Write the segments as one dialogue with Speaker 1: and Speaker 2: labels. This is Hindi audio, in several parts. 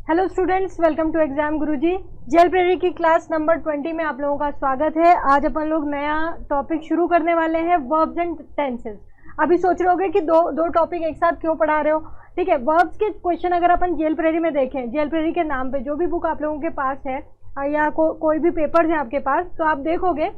Speaker 1: Hello students, welcome to exam Guruji. जेल प्रेरी की क्लास नंबर 20 में आप लोगों का स्वागत है। आज अपन लोग नया टॉपिक शुरू करने वाले हैं, वर्ब्स एंड टेंसेस। अभी सोच रहे होगे कि दो टॉपिक एक साथ क्यों पढ़ा रहे हो। ठीक है, वर्ब्स के क्वेश्चन अगर अपन जेल प्रेरी में देखें, जेल प्रेरी के नाम पे जो भी बुक आप लोगों के पास है या कोई भी पेपर्स है आपके पास, तो आप देखोगे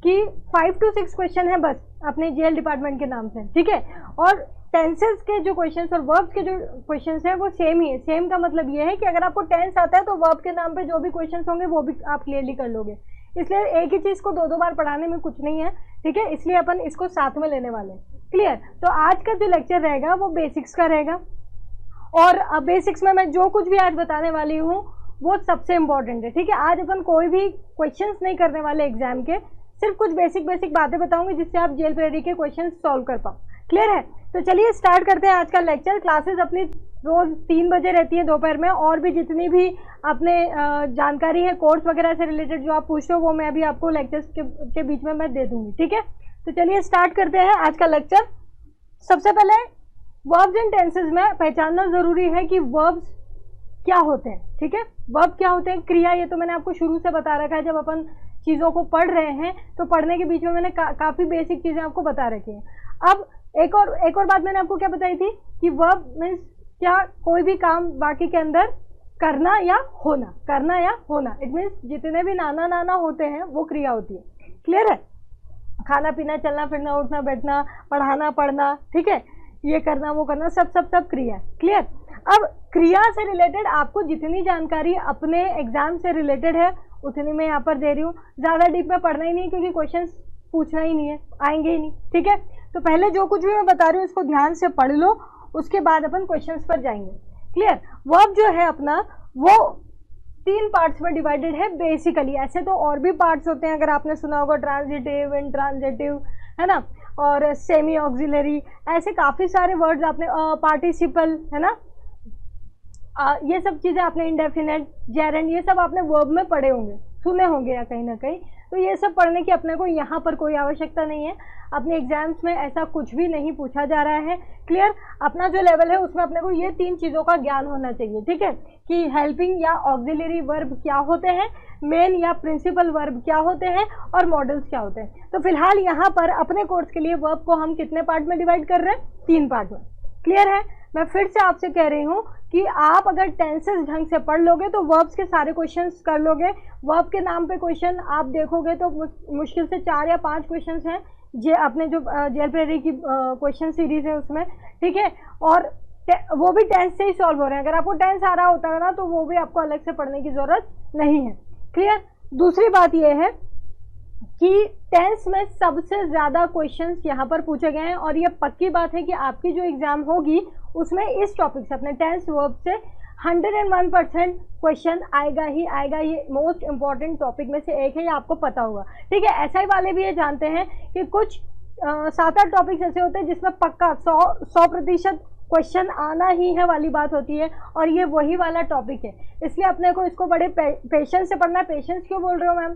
Speaker 1: कि 5 to 6 क्वेश्चन है बस अपने जेल डिपार्टमेंट के नाम से। ठीक है, और टेंसेस के जो क्वेश्चंस और वर्ब्स के जो क्वेश्चंस हैं वो सेम ही है। सेम का मतलब ये है कि अगर आपको टेंस आता है तो वर्ब के नाम पे जो भी क्वेश्चंस होंगे वो भी आप क्लियरली कर लोगे। इसलिए एक ही चीज को दो बार पढ़ाने में कुछ नहीं है। ठीक है, इसलिए अपन इसको साथ में लेने वाले हैं। क्लियर? तो आज का जो लेक्चर रहेगा वो बेसिक्स का रहेगा, और बेसिक्स में मैं जो कुछ भी आज बताने वाली हूँ वो सबसे इंपॉर्टेंट है। ठीक है, आज अपन कोई भी क्वेश्चंस नहीं करने वाले एग्जाम के, सिर्फ कुछ बेसिक बातें बताऊंगी जिससे आप जेल प्रेरी के क्वेश्चन सॉल्व कर पाओ। क्लियर है? तो चलिए स्टार्ट करते हैं आज का लेक्चर। क्लासेस अपनी रोज 3 बजे रहती है दोपहर में, और भी जितनी भी अपने जानकारी है कोर्स वगैरह से रिलेटेड जो आप पूछ रहे हो वो मैं अभी आपको लेक्चर्स के बीच में मैं दे दूंगी। ठीक है, तो चलिए स्टार्ट करते हैं आज का लेक्चर। सबसे पहले वर्ब्स एंड टेंसेस में पहचानना जरूरी है कि वर्ब्स क्या होते हैं। ठीक है, वर्ब क्या होते हैं, क्रिया, ये तो मैंने आपको शुरू से बता रखा है। जब अपन चीज़ों को पढ़ रहे हैं तो पढ़ने के बीच में मैंने काफ़ी बेसिक चीज़ें आपको बता रखी हैं। अब एक और बात मैंने आपको क्या बताई थी कि वर्ब मीन्स क्या, कोई भी काम बाकी के अंदर करना या होना, करना या होना। इट मीन्स जितने भी नाना होते हैं वो क्रिया होती है। क्लियर है? खाना पीना, चलना फिरना, उठना बैठना, पढ़ाना पढ़ना, ठीक है, ये करना वो करना, सब क्रिया है। क्लियर? अब क्रिया से रिलेटेड आपको जितनी जानकारी अपने एग्जाम से रिलेटेड है उतनी मैं यहाँ पर दे रही हूँ। ज़्यादा डीप में पढ़ना ही नहीं है क्योंकि क्वेश्चंस पूछना ही नहीं है, आएंगे ही नहीं। ठीक है, तो पहले जो कुछ भी मैं बता रही हूँ उसको ध्यान से पढ़ लो, उसके बाद अपन क्वेश्चंस पर जाएंगे। क्लियर? वर्ब जो है अपना वो 3 पार्ट्स में डिवाइडेड है बेसिकली। ऐसे तो और भी पार्ट्स होते हैं, अगर आपने सुना होगा ट्रांजिटिव, इंट्रांजिटिव, है ना, और सेमी ऑक्सिलरी, ऐसे काफ़ी सारे वर्ड्स आपने, पार्टिसिपल, है ना, ये सब चीज़ें आपने, इंडेफिनेट, जेरेंड, ये सब आपने वर्ब में पढ़े होंगे, सुने होंगे या कहीं ना कहीं। तो ये सब पढ़ने की अपने को यहाँ पर कोई आवश्यकता नहीं है। अपने एग्जाम्स में ऐसा कुछ भी नहीं पूछा जा रहा है। क्लियर? अपना जो लेवल है उसमें अपने को ये 3 चीज़ों का ज्ञान होना चाहिए। ठीक है, कि हेल्पिंग या ऑक्सिलरी वर्ब क्या होते हैं, मेन या प्रिंसिपल वर्ब क्या होते हैं, और मॉडल्स क्या होते हैं। तो फिलहाल यहाँ पर अपने कोर्स के लिए वर्ब को हम कितने पार्ट में डिवाइड कर रहे हैं? 3 पार्ट में। क्लियर है? मैं फिर से आपसे कह रही हूँ कि आप अगर टेंसेस ढंग से पढ़ लोगे तो वर्ब्स के सारे क्वेश्चंस कर लोगे। वर्ब के नाम पे क्वेश्चन आप देखोगे तो मुश्किल से 4 या 5 क्वेश्चंस हैं जे अपने जो जेल प्रेरी की क्वेश्चन सीरीज है उसमें। ठीक है, और वो भी टेंस से ही सॉल्व हो रहे हैं। अगर आपको टेंस आ रहा होता है ना तो वो भी आपको अलग से पढ़ने की जरूरत नहीं है। क्लियर? दूसरी बात यह है कि टेंस में सबसे ज़्यादा क्वेश्चंस यहाँ पर पूछे गए हैं, और ये पक्की बात है कि आपकी जो एग्ज़ाम होगी उसमें इस टॉपिक से, अपने टेंस वर्ब से 101% क्वेश्चन आएगा ही आएगा। ये मोस्ट इंपॉर्टेंट टॉपिक में से एक है, ये आपको पता होगा। ठीक है, ऐसा ही वाले भी ये जानते हैं कि कुछ 7-8 टॉपिक्स ऐसे होते हैं जिसमें पक्का 100% क्वेश्चन आना ही है वाली बात होती है, और ये वही वाला टॉपिक है। इसलिए अपने को इसको बड़े पेशेंस से पढ़ना है। पेशेंस क्यों बोल रहे हो मैम?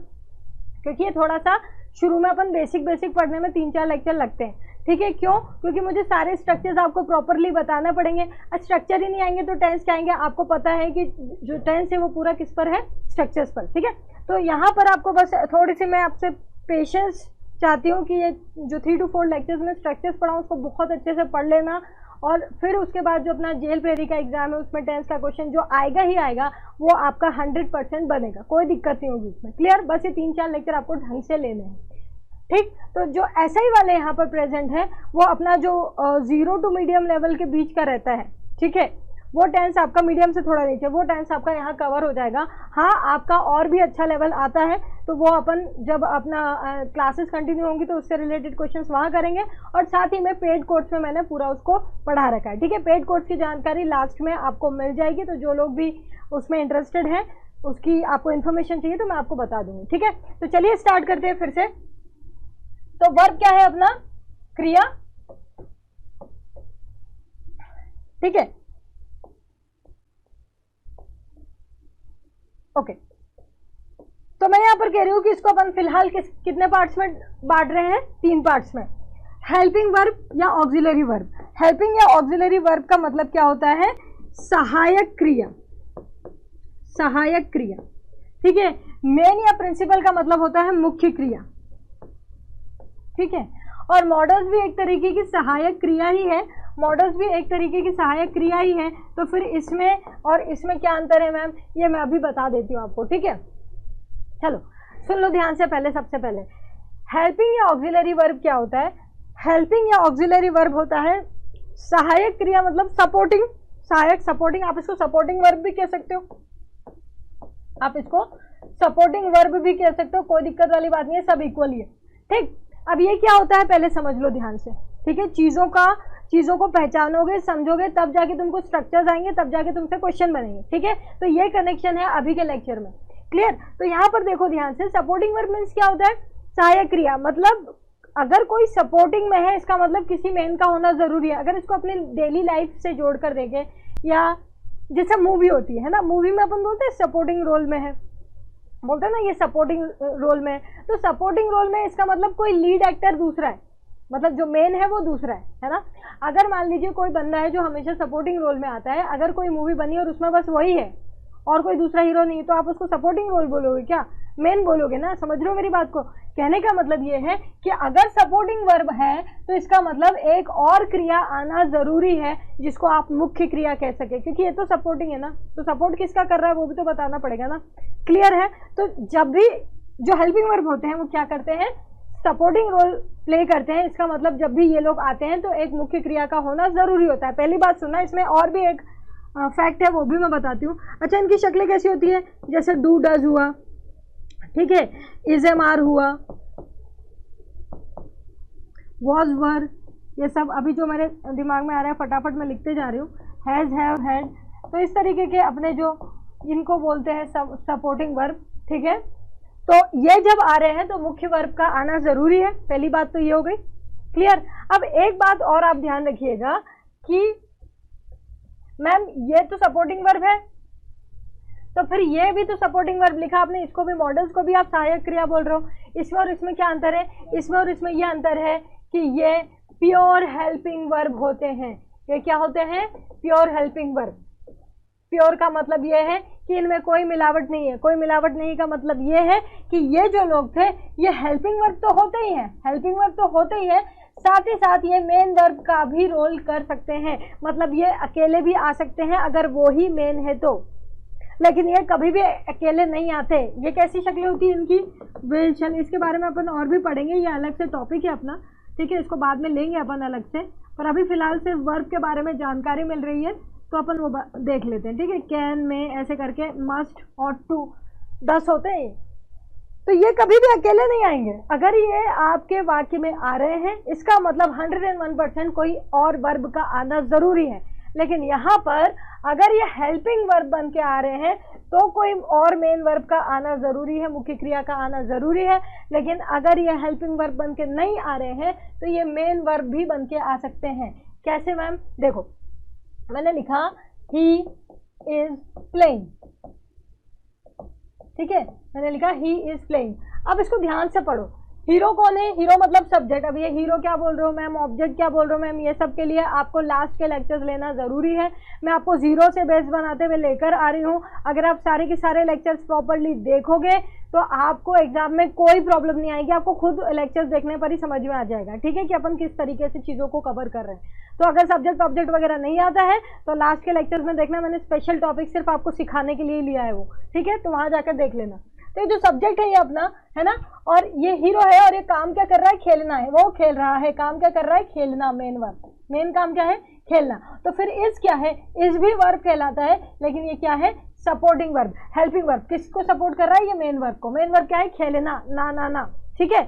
Speaker 1: क्योंकि ये थोड़ा सा शुरू में अपन बेसिक पढ़ने में 3-4 लेक्चर लगते हैं। ठीक है, क्यों? क्योंकि मुझे सारे स्ट्रक्चर्स आपको प्रॉपरली बताना पड़ेंगे। स्ट्रक्चर ही नहीं आएंगे तो टेंस क्या आएंगे? आपको पता है कि जो टेंस है वो पूरा किस पर है? स्ट्रक्चर्स पर। ठीक है, तो यहाँ पर आपको बस थोड़ी सी मैं आपसे पेशेंस चाहती हूँ कि ये जो 3 to 4 लेक्चर्स में स्ट्रक्चर्स पढ़ाऊँ उसको बहुत अच्छे से पढ़ लेना, और फिर उसके बाद जो अपना जेल प्रेरी का एग्जाम है उसमें टेंस का क्वेश्चन जो आएगा ही आएगा वो आपका 100% बनेगा, कोई दिक्कत नहीं होगी इसमें। क्लियर? बस ये 3-4 लेक्चर आपको ढंग से लेने हैं। ठीक, तो जो ऐसा ही वाले यहाँ पर प्रेजेंट है वो अपना जो 0 to मीडियम लेवल के बीच का रहता है। ठीक है, वो टेंस आपका मीडियम से थोड़ा नीचे, वो टेंस आपका यहाँ कवर हो जाएगा। हाँ, आपका और भी अच्छा लेवल आता है तो वो अपन जब अपना क्लासेस कंटिन्यू होंगी तो उससे रिलेटेड क्वेश्चंस वहाँ करेंगे, और साथ ही में पेड कोर्स में मैंने पूरा उसको पढ़ा रखा है। ठीक है, पेड कोर्स की जानकारी लास्ट में आपको मिल जाएगी, तो जो लोग भी उसमें इंटरेस्टेड हैं उसकी आपको इन्फॉर्मेशन चाहिए तो मैं आपको बता दूंगी। ठीक है, तो चलिए स्टार्ट करते हैं फिर से। तो वर्ब क्या है? अपना क्रिया। ठीक है, ओके, तो मैं यहाँ पर कह रही हूँ कि इसको अपन फिलहाल कितने पार्ट्स में बांट रहे हैं? 3 पार्ट्स में। हेल्पिंग वर्ब या ऑक्सिलरी वर्ब। हेल्पिंग या ऑक्सिलरी वर्ब का मतलब क्या होता है? सहायक क्रिया। सहायक क्रिया, ठीक है। मेन या प्रिंसिपल का मतलब होता है मुख्य क्रिया, ठीक है। और मॉडल्स भी एक तरीके की सहायक क्रिया ही है, मॉडल्स भी एक तरीके की सहायक क्रिया ही है। तो फिर इसमें और इसमें क्या अंतर है मैम, ये मैं अभी बता देती हूँ आपको, ठीक है। चलो सुन लो ध्यान से। पहले सबसे पहले हेल्पिंग या ऑक्सिलरी वर्ब क्या होता है? हेल्पिंग या ऑक्सिलरी वर्ब होता है सहायक क्रिया, मतलब सपोर्टिंग, सहायक, सपोर्टिंग। आप इसको सपोर्टिंग वर्ब भी कह सकते हो, आप इसको सपोर्टिंग वर्ब भी कह सकते हो, कोई दिक्कत वाली बात नहीं है, सब इक्वल ही है, ठीक। अब ये क्या होता है पहले समझ लो ध्यान से, ठीक है। चीजों को पहचानोगे, समझोगे, तब जाके तुमको स्ट्रक्चर्स आएंगे, तब जाके तुमसे क्वेश्चन बनेंगे, ठीक है। तो ये कनेक्शन है अभी के लेक्चर में, क्लियर। तो यहाँ पर देखो ध्यान से, सपोर्टिंग वर्ब मीन्स क्या होता है? सहायक क्रिया, मतलब अगर कोई सपोर्टिंग में है इसका मतलब किसी मेन का होना जरूरी है। अगर इसको अपनी डेली लाइफ से जोड़ कर देखें, या जैसे मूवी होती है ना, मूवी में अपन बोलते हैं सपोर्टिंग रोल में है, बोलते हैं ना ये सपोर्टिंग रोल में है। तो सपोर्टिंग रोल में इसका मतलब कोई लीड एक्टर दूसरा है, मतलब जो मेन है वो दूसरा है ना। अगर मान लीजिए कोई बंदा है जो हमेशा सपोर्टिंग रोल में आता है, अगर कोई मूवी बनी और उसमें बस वही है और कोई दूसरा हीरो नहीं, तो आप उसको सपोर्टिंग रोल बोलोगे क्या? मेन बोलोगे ना। समझ रहे हो मेरी बात को? कहने का मतलब ये है कि अगर सपोर्टिंग वर्ब है तो इसका मतलब एक और क्रिया आना जरूरी है जिसको आप मुख्य क्रिया कह सके, क्योंकि ये तो सपोर्टिंग है ना। तो सपोर्ट किसका कर रहा है वो भी तो बताना पड़ेगा ना, क्लियर है। तो जब भी जो हेल्पिंग वर्ब होते हैं वो क्या करते हैं? सपोर्टिंग रोल प्ले करते हैं। इसका मतलब जब भी ये लोग आते हैं तो एक मुख्य क्रिया का होना जरूरी होता है। पहली बात सुनना, इसमें और भी एक फैक्ट है वो भी मैं बताती हूँ। अच्छा, इनकी शक्लें कैसी होती है? जैसे डू डज हुआ, ठीक है, इज एम आर हुआ, वॉज वर, ये सब अभी जो मेरे दिमाग में आ रहा है फटाफट मैं लिखते जा रही हूँ। हैज, हैव, हैड, तो इस तरीके के अपने जो इनको बोलते हैं सपोर्टिंग वर्ब, ठीक है। तो ये जब आ रहे हैं तो मुख्य वर्ब का आना जरूरी है। पहली बात तो ये हो गई, क्लियर। अब एक बात और आप ध्यान रखिएगा कि मैम ये तो सपोर्टिंग वर्ब है, तो फिर ये भी तो सपोर्टिंग वर्ब लिखा आपने, इसको भी, मॉडल्स को भी आप सहायक क्रिया बोल रहे हो। इसमें और इसमें क्या अंतर है? इसमें और इसमें ये अंतर है कि ये प्योर हेल्पिंग वर्ब होते हैं। ये क्या होते हैं? Pure helping verb. प्योर का मतलब ये है कि इनमें कोई मिलावट नहीं है। कोई मिलावट नहीं का मतलब ये है कि ये जो लोग थे ये हेल्पिंग वर्ब तो होते ही हैं, हेल्पिंग वर्ब तो होते ही है, साथ ही साथ ये मेन वर्ब का भी रोल कर सकते हैं। मतलब ये अकेले भी आ सकते हैं अगर वो ही मेन है तो, लेकिन ये कभी भी अकेले नहीं आते। ये कैसी शक्लें होती है इनकी? वेल, इसके बारे में अपन और भी पढ़ेंगे, ये अलग से टॉपिक है अपना, ठीक है। इसको बाद में लेंगे अपन अलग से, पर अभी फिलहाल सिर्फ वर्ब के बारे में जानकारी मिल रही है तो अपन वो देख लेते हैं, ठीक है। कैन में ऐसे करके, मस्ट, ऑट टू, 10 होते हैं। तो ये कभी भी अकेले नहीं आएंगे। अगर ये आपके वाक्य में आ रहे हैं इसका मतलब 101% कोई और वर्ब का आना जरूरी है। लेकिन यहाँ पर अगर ये हेल्पिंग वर्ब बन के आ रहे हैं तो कोई और मेन वर्ब का आना जरूरी है, मुख्य क्रिया का आना जरूरी है। लेकिन अगर ये हेल्पिंग वर्ब बन के नहीं आ रहे हैं तो ये मेन वर्ब भी बन के आ सकते हैं। कैसे मैम? देखो मैंने लिखा ही इज प्लेइंग, ठीक है, मैंने लिखा ही इज प्लेइंग। अब इसको ध्यान से पढ़ो। हीरो कौन है? हीरो मतलब सब्जेक्ट। अब ये हीरो क्या बोल रहे हो मैम, ऑब्जेक्ट क्या बोल रहे हो मैम, ये सब के लिए आपको लास्ट के लेक्चर्स लेना जरूरी है। मैं आपको जीरो से बेस बनाते हुए लेकर आ रही हूँ। अगर आप सारे के सारे लेक्चर्स प्रॉपर्ली देखोगे तो आपको एग्जाम में कोई प्रॉब्लम नहीं आएगी। आपको खुद लेक्चर्स देखने पर ही समझ में आ जाएगा, ठीक है, कि अपन किस तरीके से चीजों को कवर कर रहे हैं। तो अगर सब्जेक्ट ऑब्जेक्ट वगैरह नहीं आता है तो लास्ट के लेक्चर्स में देखना, मैंने स्पेशल टॉपिक सिर्फ आपको सिखाने के लिए लिया है वो, ठीक है, तो वहां जाकर देख लेना। तो ये जो सब्जेक्ट है ये अपना है ना, और ये हीरो है और ये काम क्या कर रहा है? खेलना है, वो खेल रहा है। काम क्या कर रहा है? खेलना। मेन वर्ब, मेन काम क्या है? खेलना। तो फिर इज क्या है? इज भी वर्ब कहलाता है, लेकिन ये क्या है? Supporting verb, helping verb. किसको सपोर्ट कर रहा है? ये मेन वर्ब को। मेन वर्ब क्या है? खेलना, ना ना ना, ठीक है।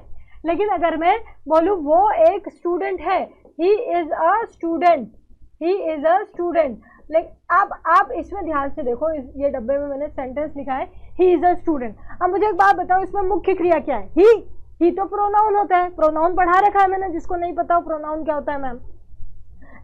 Speaker 1: लेकिन अगर मैं बोलूं वो एक स्टूडेंट है, he is a student, he is a student. लेकिन अब आप इसमें ध्यान से देखो, ये डब्बे में मैंने सेंटेंस लिखा है ही इज अ स्टूडेंट। अब मुझे एक बात बताओ, इसमें मुख्य क्रिया क्या है? ही तो प्रोनाउन होता है। प्रोनाउन पढ़ा रखा है मैंने, जिसको नहीं पता हो प्रोनाउन क्या होता है मैम,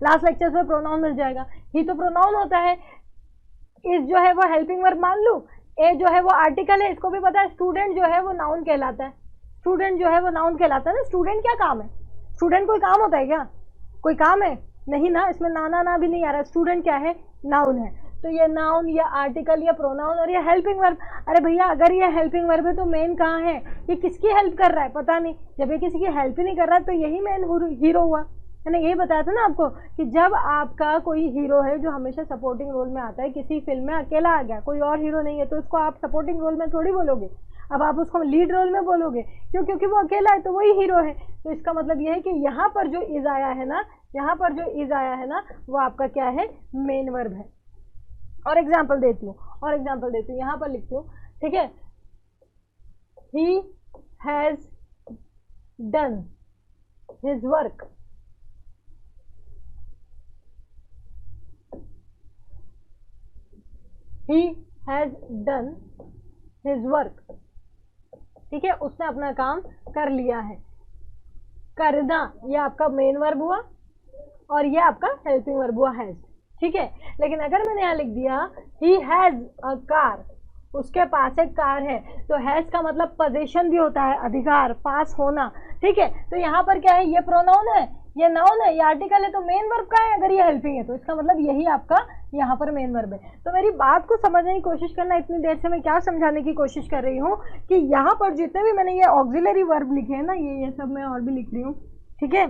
Speaker 1: लास्ट लेक्चर में प्रोनाउन मिल जाएगा। ही तो प्रोनाउन होता है। इस जो है वो हेल्पिंग वर्ब मान लूं, ए जो है वो आर्टिकल है, इसको भी पता है। स्टूडेंट जो है वो नाउन कहलाता है, स्टूडेंट जो है वो नाउन कहलाता है ना। स्टूडेंट क्या काम है? स्टूडेंट कोई काम होता है क्या? कोई काम है? नहीं ना, इसमें ना ना ना भी नहीं आ रहा। स्टूडेंट क्या है? नाउन है। तो ये नाउन या आर्टिकल या प्रोनाउन, और ये हेल्पिंग वर्ब। अरे भैया अगर ये हेल्पिंग वर्ब है तो मेन कहाँ है? ये किसकी हेल्प कर रहा है? पता नहीं। जब ये किसी की हेल्प ही नहीं कर रहा तो यही मेन हीरो हुआ। मैंने यही बताया था ना आपको कि जब आपका कोई हीरो है जो हमेशा सपोर्टिंग रोल में आता है, किसी फिल्म में अकेला आ गया, कोई और हीरो नहीं है, तो उसको आप सपोर्टिंग रोल में थोड़ी बोलोगे, अब आप उसको लीड रोल में बोलोगे। क्यों? क्योंकि वो अकेला है तो वही हीरो है। तो इसका मतलब ये है कि यहाँ पर जो इज आया है ना, यहाँ पर जो इज आया है ना, वो आपका क्या है? मेन वर्ब है। और एग्जाम्पल देती हूँ, यहाँ पर लिखती हूँ, ठीक है। He has done his work. He has done his work, ठीक है, उसने अपना काम कर लिया है। करना ये आपका मेन वर्ब हुआ और ये आपका हेल्पिंग वर्ब हुआ हैज, ठीक है। लेकिन अगर मैंने यहाँ लिख दिया he has a car, उसके पास एक कार है, तो हैज का मतलब पोजीशन भी होता है, अधिकार, पास होना, ठीक है। तो यहाँ पर क्या है? ये प्रोनाउन है, ये नाउन है, ये आर्टिकल है, तो मेन वर्ब का है। अगर ये हेल्पिंग है तो इसका मतलब यही आपका यहाँ पर मेन वर्ब है। तो मेरी बात को समझने की कोशिश करना। इतनी देर से मैं क्या समझाने की कोशिश कर रही हूँ कि यहाँ पर जितने भी मैंने ये ऑक्सिलरी वर्ब लिखे हैं ना, ये सब मैं और भी लिख रही हूँ, ठीक है,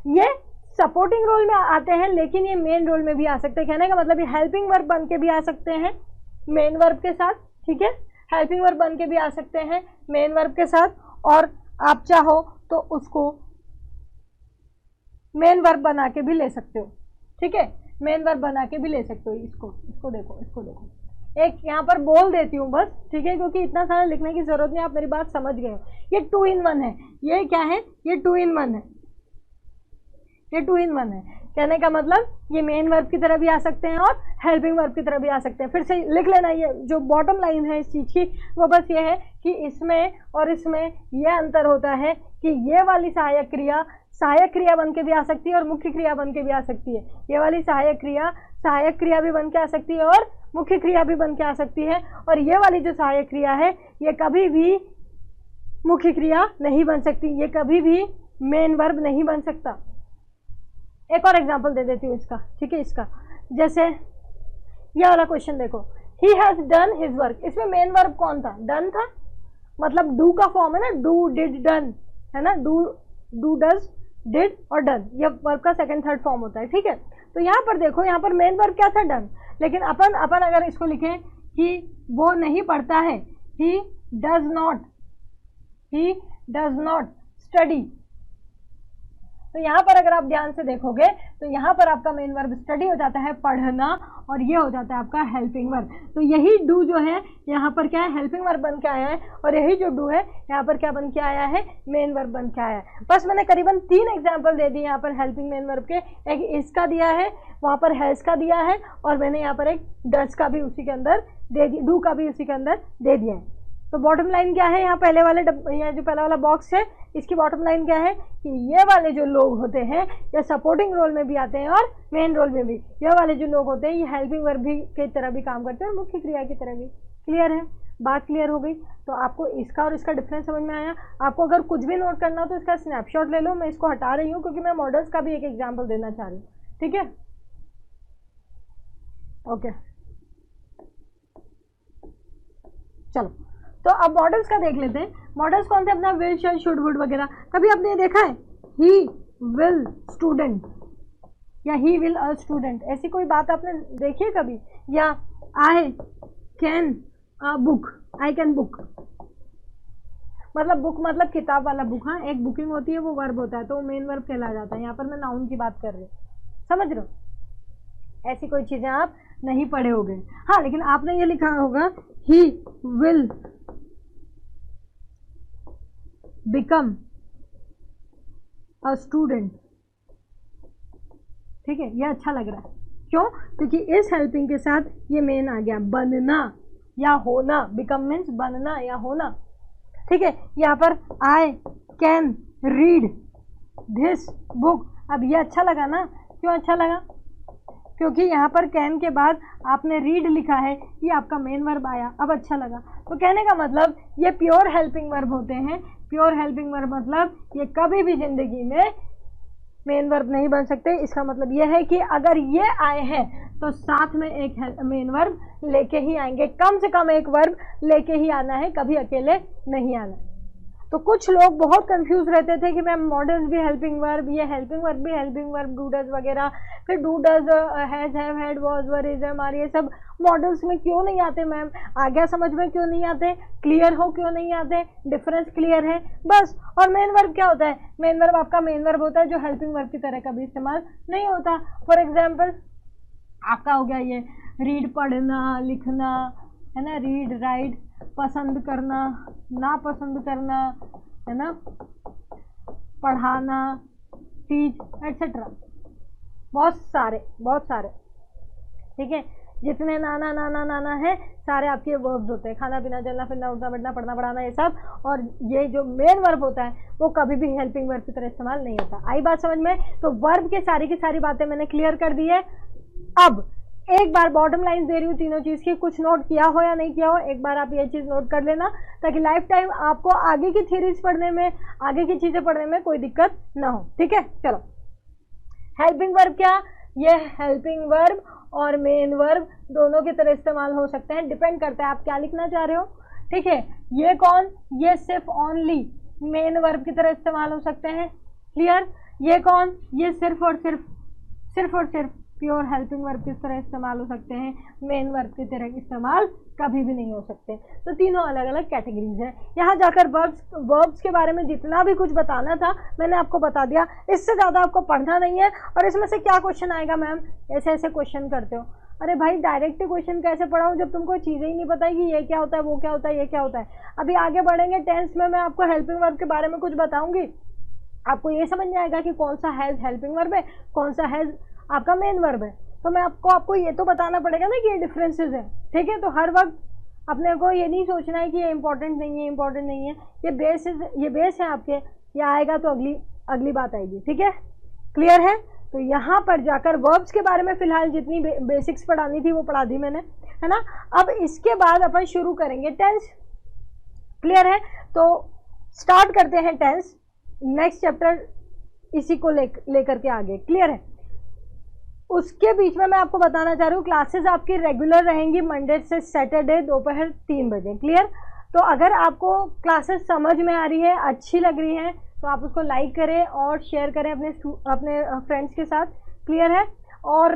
Speaker 1: ये सपोर्टिंग रोल में आते हैं, लेकिन ये मेन रोल में भी आ सकते हैं। कहने का मतलब ये हेल्पिंग वर्ब बन के भी आ सकते हैं मेन वर्ब के साथ, ठीक है, हेल्पिंग वर्ब बन के भी आ सकते हैं मेन वर्ब के साथ, और आप चाहो तो उसको मेन वर्ब बना के भी ले सकते हो, ठीक है, मेन वर्ब बना के भी ले सकते हो। इसको देखो, एक यहाँ पर बोल देती हूँ बस, ठीक है, क्योंकि इतना सारा लिखने की जरूरत नहीं, आप मेरी बात समझ गए। ये 2 in 1 है। ये क्या है? ये 2 in 1 है। ये 2 in 1 है। कहने का मतलब ये मेन वर्ब की तरह भी आ सकते हैं और हेल्पिंग वर्ब की तरह भी आ सकते हैं। फिर से लिख लेना, ये जो बॉटम लाइन है इस चीज़ की, वो बस ये है कि इसमें और इसमें ये अंतर होता है कि ये वाली सहायक क्रिया बन के भी आ सकती है और मुख्य क्रिया बन के भी आ सकती है। ये वाली सहायक क्रिया भी बन के आ सकती है और मुख्य क्रिया भी बन के आ सकती है। और ये वाली जो सहायक क्रिया है, ये कभी भी मुख्य क्रिया नहीं बन सकती, ये कभी भी मेन वर्ब नहीं बन सकता। एक और एग्जांपल दे देती हूँ इसका, ठीक है, इसका जैसे ये वाला क्वेश्चन देखो, he has done his work. इसमें मेन वर्ब कौन था? डन था, मतलब डू का फॉर्म है ना, डू, डिड, डन, है ना, डू, डज, डिड और डन, ये वर्ब का सेकंड थर्ड फॉर्म होता है, ठीक है। तो यहाँ पर देखो, यहाँ पर मेन वर्ब क्या था? डन। लेकिन अपन अगर इसको लिखें कि वो नहीं पढ़ता है, ही डज नॉट स्टडी, तो यहाँ पर अगर आप ध्यान से देखोगे तो यहाँ पर आपका मेन वर्ब स्टडी हो जाता है, पढ़ना, और ये हो जाता है आपका हेल्पिंग वर्ब। तो यही डू जो है यहाँ पर क्या है? हेल्पिंग वर्ब बन के आया है, और यही जो डू है यहाँ पर क्या बन के आया है? मेन वर्ब बन के आया है। बस मैंने करीबन 3 एग्जाम्पल दे दिए यहाँ पर हेल्पिंग मेन वर्ब के। एक इसका दिया है, वहाँ पर हैज का दिया है, और मैंने यहाँ पर एक डज का भी उसी के अंदर दे दिया, डू का भी उसी के अंदर दे दिया है। तो बॉटम लाइन क्या है? यहाँ पहले वाले यहाँ जो पहला वाला बॉक्स है, इसकी बॉटम लाइन क्या है कि ये वाले जो लोग होते हैं ये सपोर्टिंग रोल में भी आते हैं और मेन रोल में भी। ये वाले जो लोग होते हैं ये हेल्पिंग वर्ब भी की तरह भी काम करते हैं और मुख्य क्रिया की तरह भी। क्लियर है? बात क्लियर हो गई? तो आपको इसका और इसका डिफरेंस समझ में आया? आपको अगर कुछ भी नोट करना हो तो इसका स्नैपशॉट ले लो। मैं इसको हटा रही हूँ क्योंकि मैं मॉडल्स का भी एक एग्जाम्पल देना चाह रही हूँ, ठीक है? ओके, चलो तो अब मॉडल्स का देख लेते हैं। मॉडल्स कौन से? अपना विल, शैल, शुड, वुड वगैरह। कभी आपने देखा है ही विल स्टूडेंट या ही विल अ स्टूडेंट? ऐसी कोई बात आपने देखी है कभी? या I can book, I can book, मतलब बुक मतलब किताब वाला बुक। हाँ, एक बुकिंग होती है, वो वर्ब होता है, तो वो मेन वर्ब कहला जाता है। यहाँ पर मैं नाउन की बात कर रही हूँ, समझ रहे हो? ऐसी कोई चीजें आप नहीं पढ़े होंगे। हाँ, लेकिन आपने ये लिखा होगा he will become a student, ठीक है? ये अच्छा लग रहा है, क्यों? क्योंकि इस हेल्पिंग के साथ ये मेन आ गया, बनना या होना। बिकम मीन्स बनना या होना, ठीक है? यहाँ पर I can read this book. अब ये अच्छा लगा ना? क्यों अच्छा लगा? क्योंकि यहाँ पर कैन के बाद आपने रीड लिखा है, ये आपका मेन वर्ब आया, अब अच्छा लगा। तो कहने का मतलब ये प्योर हेल्पिंग वर्ब होते हैं। प्योर हेल्पिंग वर्ब मतलब ये कभी भी जिंदगी में मेन वर्ब नहीं बन सकते। इसका मतलब ये है कि अगर ये आए हैं तो साथ में एक मेन वर्ब लेके ही आएंगे, कम से कम एक वर्ब लेके ही आना है, कभी अकेले नहीं आना है। तो कुछ लोग बहुत कंफ्यूज रहते थे कि मैम मॉडल्स भी हेल्पिंग वर्ब, ये हेल्पिंग वर्ब भी हेल्पिंग वर्ब, डू डज वगैरह, फिर do does, has, have, had, was, were, is, am, ये सब मॉडल्स में क्यों नहीं आते मैम, आ गया समझ में, क्यों नहीं आते, क्लियर हो क्यों नहीं आते, डिफरेंस क्लियर है बस। और मेन वर्ब क्या होता है, मेन वर्ब आपका मेन वर्ब होता है जो हेल्पिंग वर्ब की तरह कभी इस्तेमाल नहीं होता। फॉर एग्जाम्पल आपका हो गया ये रीड, पढ़ना लिखना, है ना, रीड राइट, पसंद करना, नापसंद करना, है ना, पढ़ाना, टीच, एटसेट्रा, बहुत सारे, ठीक है, जितने नाना नाना नाना है सारे आपके वर्ब्स होते हैं, खाना पीना चलना फिरना उठना बैठना पढ़ना पढ़ाना ये सब। और ये जो मेन वर्ब होता है वो कभी भी हेल्पिंग वर्ब की तरह इस्तेमाल नहीं होता। आई बात समझ में? तो वर्ब के सारी की सारी बातें मैंने क्लियर कर दी है। अब एक बार बॉटम लाइन दे रही हूँ तीनों चीज की, कुछ नोट किया हो या नहीं किया हो, एक बार आप ये चीज नोट कर लेना ताकि लाइफ टाइम आपको आगे की थ्योरीज पढ़ने में, आगे की चीजें पढ़ने में कोई दिक्कत ना हो। ठीक है, चलो हेल्पिंग वर्ब क्या, ये हेल्पिंग वर्ब और मेन वर्ब दोनों की तरह इस्तेमाल हो सकते हैं, डिपेंड करता है आप क्या लिखना चाह रहे हो। ठीक है, ये कौन, ये सिर्फ ओनली मेन वर्ब की तरह इस्तेमाल हो सकते हैं, क्लियर। ये कौन, ये सिर्फ और सिर्फ प्योर हेल्पिंग वर्ब किस तरह इस्तेमाल हो सकते हैं, मेन वर्ब की तरह इस्तेमाल कभी भी नहीं हो सकते। तो तीनों अलग अलग कैटेगरीज हैं। यहाँ जाकर वर्ब्स के बारे में जितना भी कुछ बताना था मैंने आपको बता दिया, इससे ज़्यादा आपको पढ़ना नहीं है। और इसमें से क्या क्वेश्चन आएगा मैम, ऐसे ऐसे क्वेश्चन करते हो, अरे भाई डायरेक्ट क्वेश्चन कैसे पढ़ाऊँ जब तुमको चीज़ें ही नहीं पता कि ये क्या होता है, वो क्या होता है, ये क्या होता है। अभी आगे बढ़ेंगे टेंस में, मैं आपको हेल्पिंग वर्ब के बारे में कुछ बताऊंगी, आपको ये समझ में आएगा कि कौन सा हैज हेल्पिंग वर्ब है, कौन सा हैज आपका मेन वर्ब है। तो मैं आपको ये तो बताना पड़ेगा ना कि ये डिफरेंसेस है। ठीक है, तो हर वक्त अपने को ये नहीं सोचना है कि ये इंपॉर्टेंट नहीं है, इंपॉर्टेंट नहीं है, ये बेस है आपके, ये आएगा तो अगली बात आएगी। ठीक है, क्लियर है। तो यहाँ पर जाकर वर्ब्स के बारे में फिलहाल जितनी बेसिक्स पढ़ानी थी वो पढ़ा दी मैंने, है ना। अब इसके बाद अपन शुरू करेंगे टेंस, क्लियर है। तो स्टार्ट करते हैं टेंस, नेक्स्ट चैप्टर इसी को लेकर के आगे, क्लियर है। उसके बीच में मैं आपको बताना चाह रही हूँ क्लासेस आपकी रेगुलर रहेंगी मंडे से सैटरडे दोपहर 3 बजे, क्लियर। तो अगर आपको क्लासेस समझ में आ रही है, अच्छी लग रही है, तो आप उसको लाइक करें और शेयर करें अपने फ्रेंड्स के साथ, क्लियर है। और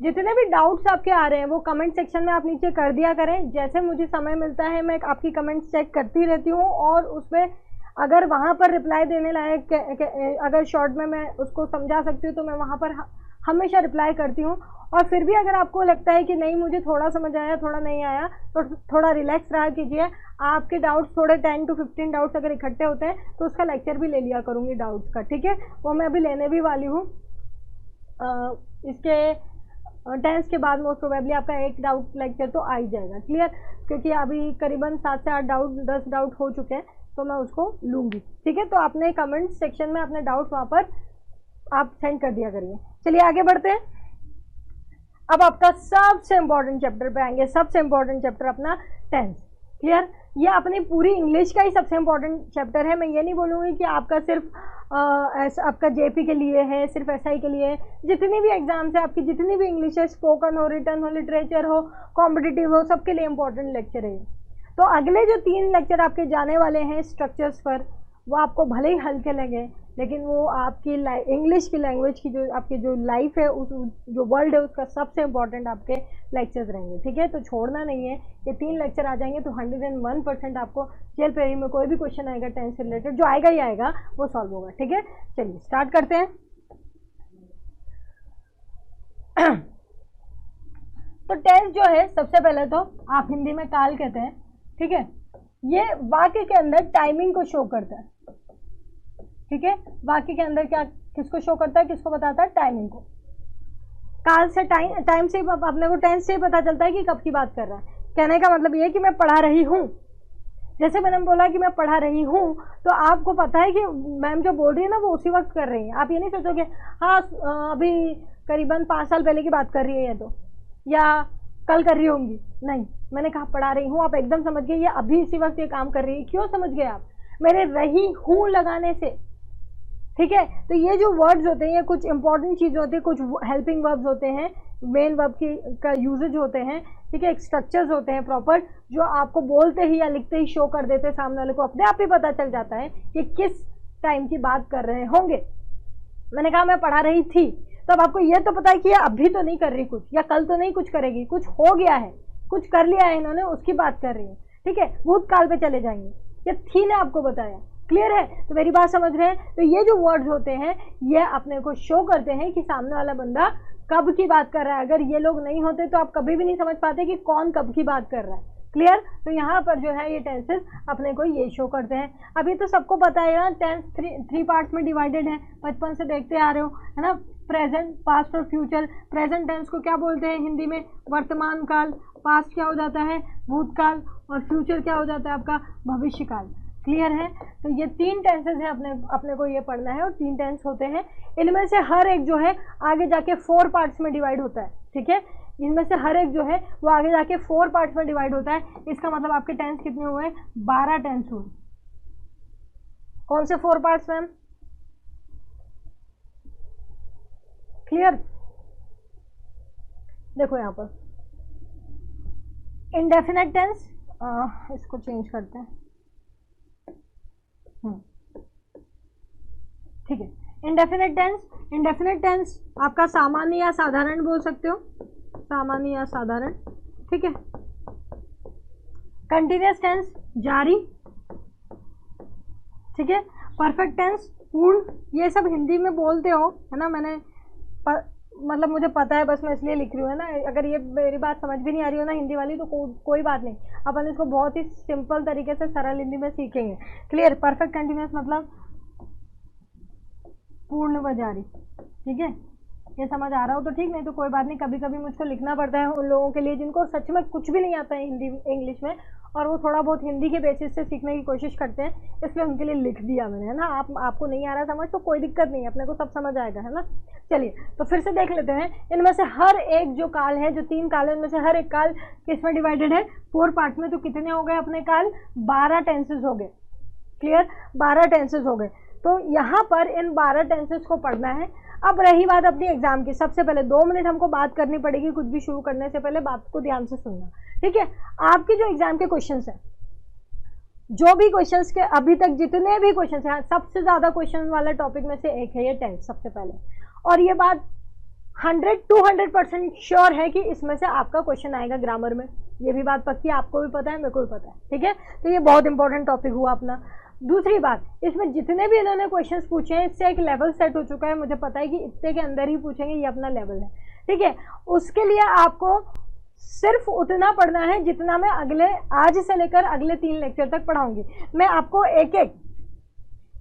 Speaker 1: जितने भी डाउट्स आपके आ रहे हैं वो कमेंट सेक्शन में आप नीचे कर दिया करें। जैसे मुझे समय मिलता है मैं आपकी कमेंट्स चेक करती रहती हूँ और उस पर अगर वहाँ पर रिप्लाई देने लायक, अगर शॉर्ट में मैं उसको समझा सकती हूँ तो मैं वहाँ पर हमेशा रिप्लाई करती हूँ। और फिर भी अगर आपको लगता है कि नहीं मुझे थोड़ा समझ आया, थोड़ा नहीं आया, तो थोड़ा रिलैक्स रहा कीजिए। आपके डाउट्स थोड़े 10 to 15 डाउट्स अगर इकट्ठे होते हैं तो उसका लेक्चर भी ले लिया करूँगी डाउट्स का, ठीक है। वो मैं अभी लेने भी वाली हूँ। इसके टेंस के बाद मोस्ट प्रोबेबली आपका एक डाउट लेक्चर तो आ ही जाएगा, क्लियर। क्योंकि अभी करीबन 7 से 8 डाउट 10 डाउट हो चुके हैं तो मैं उसको लूँगी, ठीक है। तो आपने कमेंट सेक्शन में अपने डाउट्स वहाँ पर आप सेंड कर दिया करिए। चलिए आगे बढ़ते हैं। अब आपका सबसे इंपॉर्टेंट चैप्टर पे आएंगे, सबसे इंपॉर्टेंट चैप्टर अपना टेंस, क्लियर। ये अपनी पूरी इंग्लिश का ही सबसे इंपॉर्टेंट चैप्टर है। मैं ये नहीं बोलूँगी कि आपका सिर्फ आपका जेपी के लिए है, सिर्फ एसआई के लिए है। जितनी भी एग्जाम्स है आपकी, जितनी भी इंग्लिश है, स्पोकन हो, रिटन हो, लिटरेचर हो, कॉम्पिटिटिव हो, सबके लिए इंपॉर्टेंट लेक्चर है। तो अगले जो 3 लेक्चर आपके जाने वाले हैं स्ट्रक्चर्स पर, वो आपको भले ही हल्के लगे लेकिन वो आपकी इंग्लिश की लैंग्वेज की जो आपकी जो लाइफ है, उस जो वर्ल्ड है उसका सबसे इंपॉर्टेंट आपके लेक्चर्स रहेंगे, ठीक है। तो छोड़ना नहीं है, ये 3 लेक्चर आ जाएंगे तो 101% आपको जेल पेरी में कोई भी क्वेश्चन आएगा टेंस से रिलेटेड, जो आएगा ही आएगा, वो सॉल्व होगा, ठीक है। चलिए स्टार्ट करते हैं। तो टेंस जो है सबसे पहले तो आप हिंदी में काल कहते हैं, ठीक है। ये वाक्य के अंदर टाइमिंग को शो करता है, ठीक है। वाक्य के अंदर क्या किसको शो करता है, किसको बताता है, टाइमिंग को। काल से टाइम से अपने को टेंस से पता चलता है कि कब की बात कर रहा है। कहने का मतलब ये है कि मैं पढ़ा रही हूँ, जैसे मैंने बोला कि मैं पढ़ा रही हूँ तो आपको पता है कि मैम जो बोल रही है ना वो उसी वक्त कर रही है। आप ये नहीं सोचोगे हाँ अभी करीबन 5 साल पहले की बात कर रही है ये तो, या कल कर रही होंगी, नहीं, मैंने कहा पढ़ा रही हूँ, आप एकदम समझ गए ये अभी इसी वक्त ये काम कर रही है। क्यों समझ गए आप, मेरे रही हूँ लगाने से, ठीक है। तो ये जो वर्ड्स होते हैं ये कुछ इंपॉर्टेंट चीज़ें होती है, कुछ हेल्पिंग वर्ब्स होते हैं, मेन वर्ब की का यूजेज होते हैं, ठीक है, एक स्ट्रक्चर्स होते हैं प्रॉपर, जो आपको बोलते ही या लिखते ही शो कर देते हैं, सामने वाले को अपने आप ही पता चल जाता है कि किस टाइम की बात कर रहे होंगे। मैंने कहा मैं पढ़ा रही थी, तो अब आपको ये तो पता है कि ये अभी तो नहीं कर रही कुछ, या कल तो नहीं कुछ करेगी, कुछ हो गया है, कुछ कर लिया है इन्होंने, उसकी बात कर रही है, ठीक है, भूतकाल पे चले जाएंगे। ये थी ने आपको बताया, क्लियर है? तो मेरी बात समझ रहे हैं? तो ये जो वर्ड्स होते हैं ये अपने को शो करते हैं कि सामने वाला बंदा कब की बात कर रहा है। अगर ये लोग नहीं होते तो आप कभी भी नहीं समझ पाते कि कौन कब की बात कर रहा है, क्लियर? तो यहाँ पर जो है ये टेंसेस अपने को ये शो करते हैं। अभी तो सबको पता है ना, टेंस थ्री पार्ट्स में डिवाइडेड है, बचपन से देखते आ रहे हो, है ना? प्रेजेंट, पास्ट और फ्यूचर। प्रेजेंट टेंस को क्या बोलते हैं हिंदी में? वर्तमान काल। पास्ट क्या हो जाता है? भूतकाल। और फ्यूचर क्या हो जाता है आपका? भविष्य काल। क्लियर है? तो ये 3 टेंसेस हैं, अपने को ये पढ़ना है, और 3 टेंस होते हैं। इनमें से हर एक जो है आगे जाके 4 पार्ट्स में डिवाइड होता है, ठीक है? इनमें से हर एक जो है वो आगे जाके 4 पार्ट्स में डिवाइड होता है। इसका मतलब आपके टेंस कितने हुए? 12 टेंस हुए। कौन से 4 पार्ट्स मैम? क्लियर? देखो यहाँ पर इंडेफिनेट टेंस, इसको चेंज करते हैं, ठीक है। इंडेफिनेट टेंस आपका सामान्य या साधारण बोल सकते हो, सामान्य या साधारण, ठीक है। कंटिन्यूअस टेंस जारी, ठीक है। परफेक्ट टेंस पूर्ण। ये सब हिंदी में बोलते हो, है ना? मैंने मतलब मुझे पता है, बस मैं इसलिए लिख रही हूँ, है ना? अगर ये मेरी बात समझ भी नहीं आ रही हो ना हिंदी वाली, तो कोई बात नहीं, अपन इसको बहुत ही सिंपल तरीके से सरल हिंदी में सीखेंगे। क्लियर? परफेक्ट कंटिन्यूअस मतलब पूर्ण व जारी, ठीक है। ये समझ आ रहा हो तो ठीक, नहीं तो कोई बात नहीं। कभी कभी मुझको लिखना पड़ता है उन लोगों के लिए जिनको सच में कुछ भी नहीं आता है हिंदी इंग्लिश में, और वो थोड़ा बहुत हिंदी के बेसिस से सीखने की कोशिश करते हैं, इसलिए उनके लिए लिख दिया मैंने, है ना? आपको नहीं आ रहा समझ तो कोई दिक्कत नहीं, अपने को सब समझ आएगा, है ना? चलिए तो फिर से देख लेते हैं। इनमें से हर एक जो काल है, जो 3 काल है, उनमें से हर एक काल किसमें डिवाइडेड है? 4 पार्ट में। तो कितने हो गए अपने काल? 12 टेंसेज हो गए। क्लियर? 12 टेंसेज हो गए। तो यहाँ पर इन 12 टेंसेस को पढ़ना है। अब रही बात अपनी एग्जाम की, सबसे पहले 2 मिनट हमको बात करनी पड़ेगी, कुछ भी शुरू करने से पहले बात को ध्यान से सुनना, ठीक है? आपके जो एग्जाम के क्वेश्चंस हैं, जो भी क्वेश्चंस के अभी तक जितने भी क्वेश्चंस हैं, सबसे ज्यादा क्वेश्चन वाला टॉपिक में से एक है ये टेंस, सबसे पहले। और ये बात 100-200% श्योर है कि इसमें से आपका क्वेश्चन आएगा ग्रामर में। ये भी बात पक्की, आपको भी पता है, मेरे को भी पता है, ठीक है? तो ये बहुत इंपॉर्टेंट टॉपिक हुआ अपना। दूसरी बात, इसमें जितने भी इन्होंने क्वेश्चंस पूछे हैं, इससे एक लेवल सेट हो चुका है। मुझे पता है कि इतने के अंदर ही पूछेंगे, ये अपना लेवल है, ठीक है? उसके लिए आपको सिर्फ उतना पढ़ना है जितना मैं आज से लेकर अगले 3 लेक्चर तक पढ़ाऊंगी। मैं आपको एक